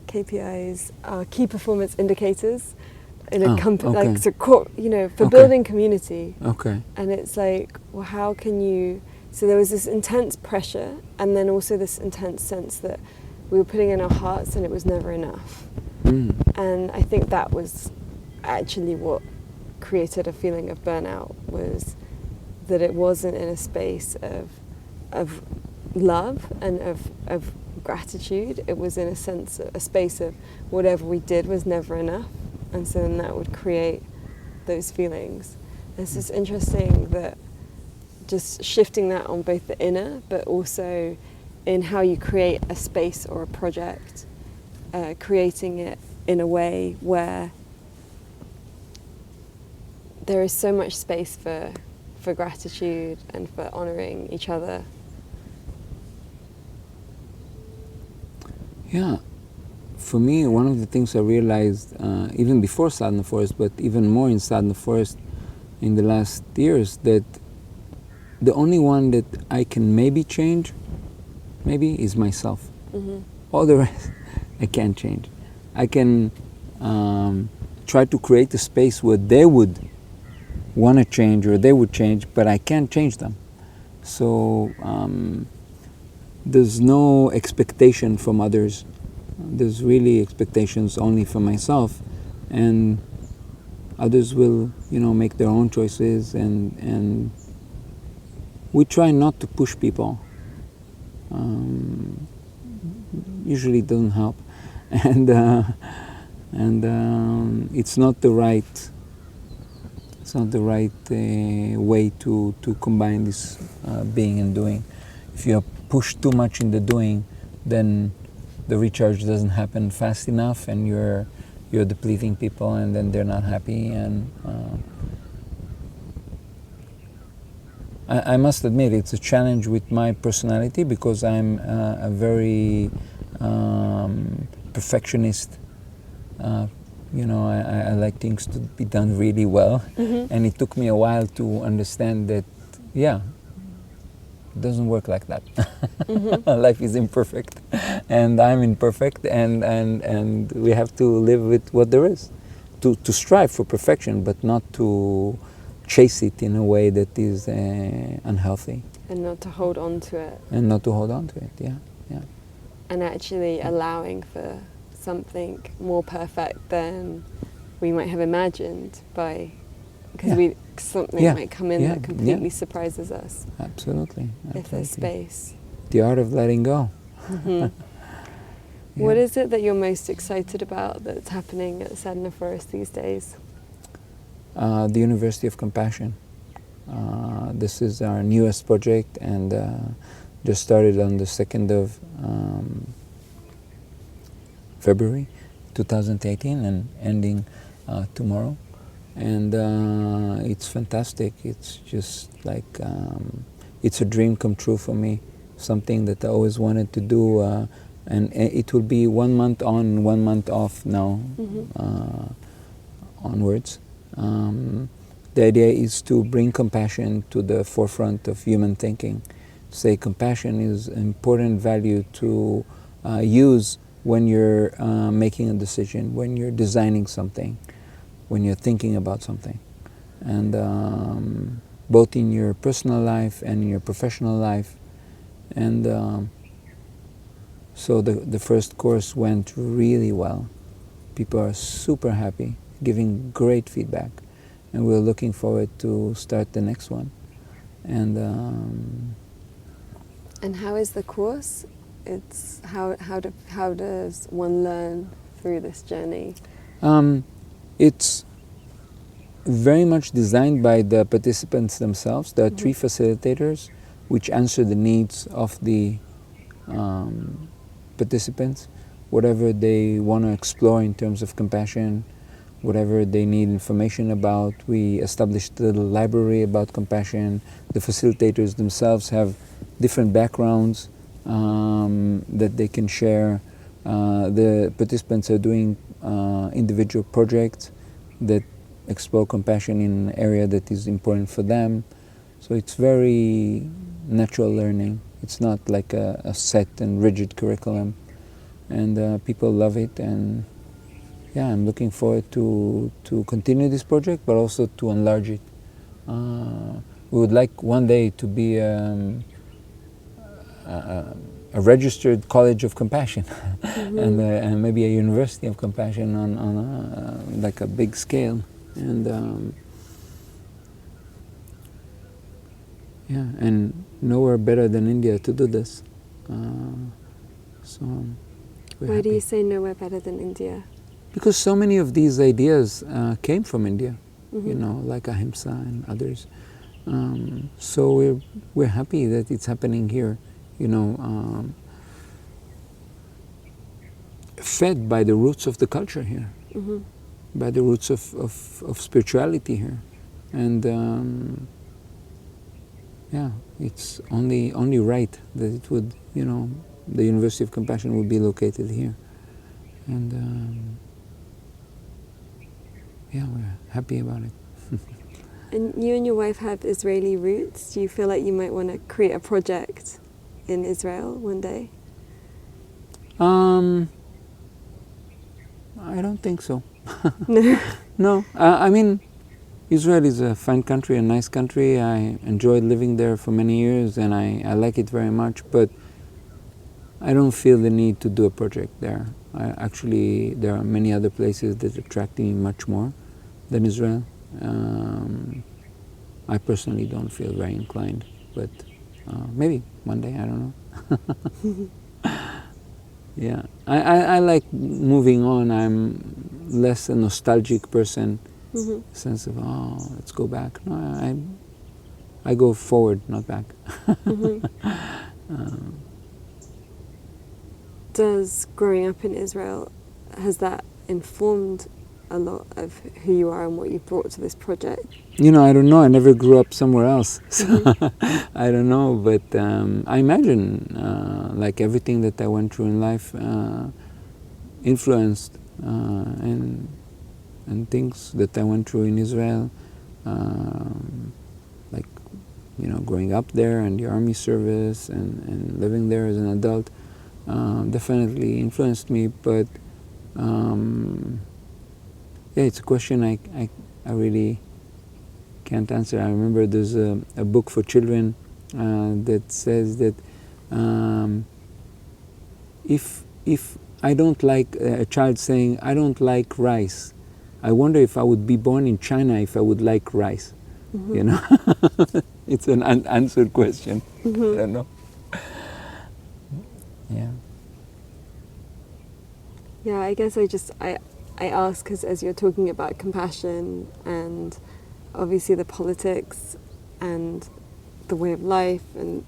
KPIs are key performance indicators in a company, okay. like, so, you know, for building community. Okay. And it's like, well, how can you... So there was this intense pressure, and then also this intense sense that we were putting in our hearts and it was never enough. And I think that was actually what created a feeling of burnout, was that it wasn't in a space of love and of gratitude. It was in a space of whatever we did was never enough, and so then that would create those feelings. And it's just interesting that just shifting that on both the inner but also in how you create a space or a project, creating it in a way where there is so much space for gratitude and for honouring each other. Yeah, for me, one of the things I realized, even before Sadhana Forest, but even more in Sadhana Forest in the last years, that the only one that I can maybe change, is myself. All the rest, I can't change. I can try to create a space where they would want to change or they would change, but I can't change them. So there's no expectation from others. There's really expectations only from myself, and others will, make their own choices, and we try not to push people. Usually it doesn't help, and it's not the right. It's not the right way to combine this being and doing. If you push too much in the doing, then the recharge doesn't happen fast enough, and you're depleting people, and then they're not happy. And I must admit, it's a challenge with my personality, because I'm a very perfectionist. I like things to be done really well, and it took me a while to understand that, it doesn't work like that. Life is imperfect, and I'm imperfect, and we have to live with what there is, to strive for perfection, but not to chase it in a way that is unhealthy. And not to hold on to it. Yeah. And actually allowing for something more perfect than we might have imagined, because something might come in that completely surprises us. Absolutely. If there's space. The art of letting go. What is it that you're most excited about that's happening at Sadhana Forest these days? The University of Compassion. This is our newest project, and just started on the 2nd of February 2018 and ending tomorrow. And it's fantastic. It's just like, it's a dream come true for me. something that I always wanted to do, and it will be 1 month on, 1 month off now, onwards. The idea is to bring compassion to the forefront of human thinking. Say compassion is an important value to use when you're making a decision, when you're designing something, when you're thinking about something. And both in your personal life and in your professional life. And so the first course went really well. People are super happy, giving great feedback. And we're looking forward to start the next one. And how is the course? It's how does one learn through this journey? It's very much designed by the participants themselves. There are 3 facilitators which answer the needs of the participants, whatever they want to explore in terms of compassion, whatever they need information about. We established a little library about compassion. The facilitators themselves have different backgrounds that they can share. The participants are doing individual projects that explore compassion in an area that is important for them. So it's very natural learning. It's not like a set and rigid curriculum. And people love it. And yeah, I'm looking forward to continue this project, but also to enlarge it. We would like one day to be a registered college of compassion, and maybe a university of compassion on like a big scale. And yeah, and nowhere better than India to do this. So we're Why happy. do you say nowhere better than India? Because so many of these ideas came from India, you know, like Ahimsa and others. So we're happy that it's happening here, you know, fed by the roots of the culture here, by the roots of spirituality here. And yeah, it's only right that it would, you know, the University of Compassion would be located here. And yeah, we're happy about it. And you and your wife have Israeli roots. Do you feel like you might want to create a project in Israel one day? I don't think so. No. No, I mean, Israel is a fine country, a nice country. I enjoyed living there for many years, and I like it very much, but I don't feel the need to do a project there. Actually, there are many other places that attract me much more than Israel. I personally don't feel very inclined, but maybe one day, I don't know. Yeah, I like moving on. I'm less a nostalgic person, sense of, oh, let's go back. No, I go forward, not back. Does growing up in Israel, has that informed a lot of who you are and what you've brought to this project? You know, I don't know. I never grew up somewhere else, so I don't know. But I imagine, like everything that I went through in life, influenced, and things that I went through in Israel, like, you know, growing up there and the army service and living there as an adult, definitely influenced me. But yeah, it's a question I really can't answer. I remember there's a book for children that says that if I don't like a child saying, I don't like rice, I wonder if I would be born in China if I would like rice. You know, it's an unanswered question. I don't know. Yeah. Yeah, I guess I ask because as you're talking about compassion and obviously the politics and the way of life and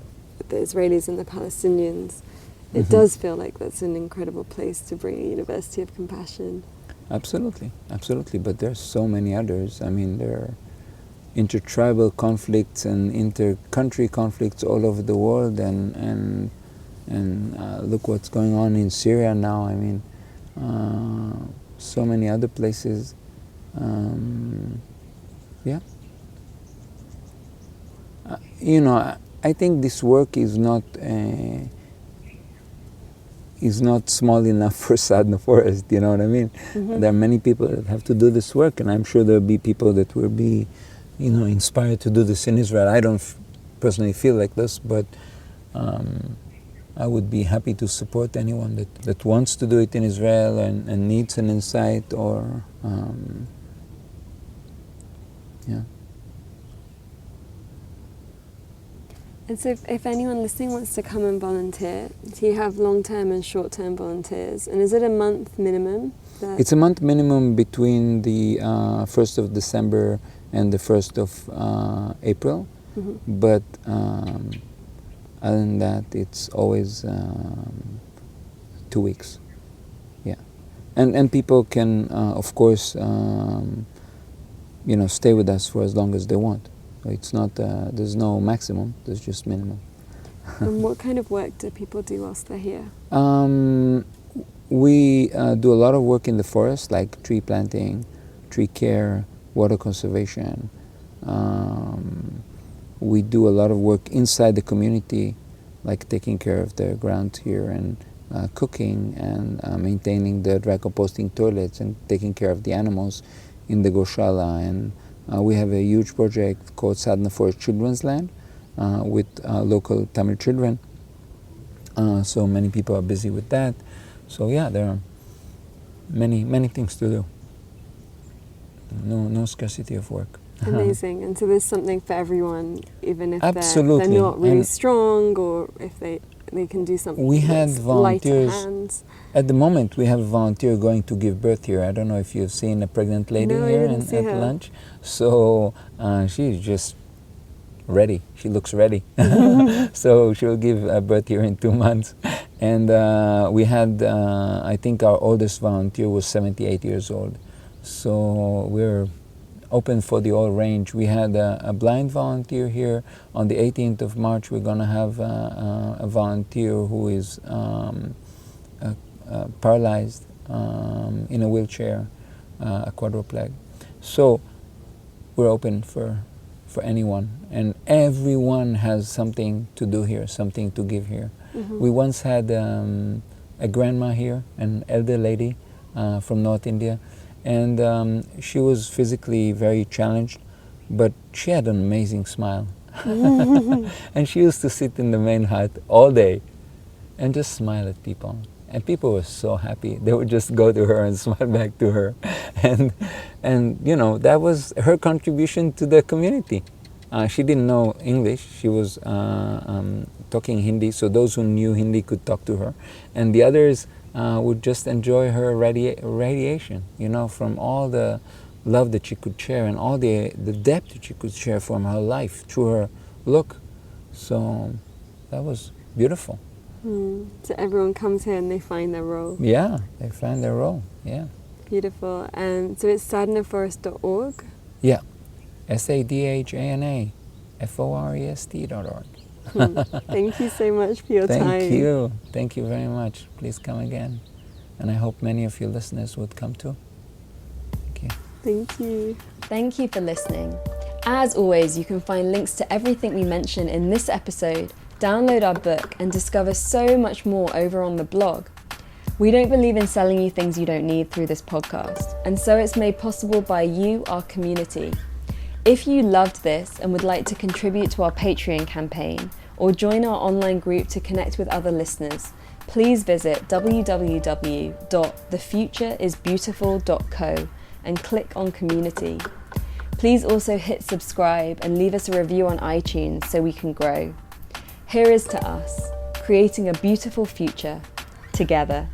the Israelis and the Palestinians, it does feel like that's an incredible place to bring a University of Compassion. Absolutely, absolutely. But there's so many others. I mean, there intertribal conflicts and inter-country conflicts all over the world, and look what's going on in Syria now. I mean, so many other places. Yeah. You know, I think this work is not small enough for Sadhana Forest, you know what I mean? Mm-hmm. There are many people that have to do this work, and I'm sure there'll be people that will be, you know, inspired to do this in Israel. I don't personally feel like this, but I would be happy to support anyone that wants to do it in Israel and needs an insight, or yeah. And so if anyone listening wants to come and volunteer, do you have long-term and short-term volunteers? And is it a month minimum? It's a month minimum between the 1st of December and the 1st of April. Mm-hmm. But other than that, it's always 2 weeks. Yeah. And people can, of course, you know, stay with us for as long as they want. It's not, there's no maximum, there's just minimum. And what kind of work do people do whilst they're here? We do a lot of work in the forest, like tree planting, tree care, water conservation. We do a lot of work inside the community, like taking care of the ground here and cooking and maintaining the dry composting toilets and taking care of the animals in the Goshala. And we have a huge project called Sadhana Forest Children's Land with local Tamil children. So many people are busy with that. So yeah, there are many things to do. No scarcity of work. Amazing. And so there's something for everyone, even if they're not really and strong, or if they can do something. We had volunteers. Lighter hands. At the moment, we have a volunteer going to give birth here. I don't know if you've seen a pregnant lady here at lunch. So she's just ready. She looks ready. So she'll give birth here in 2 months. And we had, I think our oldest volunteer was 78 years old. So we're open for the whole range. We had a blind volunteer here. On the 18th of March, we're going to have a volunteer who is paralyzed in a wheelchair, a quadriplegic. So we're open for anyone, and everyone has something to do here, something to give here. Mm-hmm. We once had a grandma here, an elder lady from North India, and she was physically very challenged, but she had an amazing smile. And she used to sit in the main hut all day and just smile at people. And people were so happy. They would just go to her and smile back to her. And you know, that was her contribution to the community. She didn't know English. She was talking Hindi, so those who knew Hindi could talk to her. And the others would just enjoy her radiation, you know, from all the love that she could share and all the depth that she could share from her life through her look. So that was beautiful. So everyone comes here and they find their role. Yeah, they find their role, yeah. Beautiful. So it's sadhanaforest.org? Yeah, SADHANAFOREST.org. Thank you so much for your time. Thank you. Thank you very much. Please come again. And I hope many of your listeners would come too. Thank you. Thank you. Thank you for listening. As always, you can find links to everything we mentioned in this episode, download our book, and discover so much more over on the blog. We don't believe in selling you things you don't need through this podcast, and so it's made possible by you, our community. If you loved this and would like to contribute to our Patreon campaign or join our online group to connect with other listeners, please visit www.thefutureisbeautiful.co and click on community. Please also hit subscribe and leave us a review on iTunes so we can grow. Here is to us, creating a beautiful future together.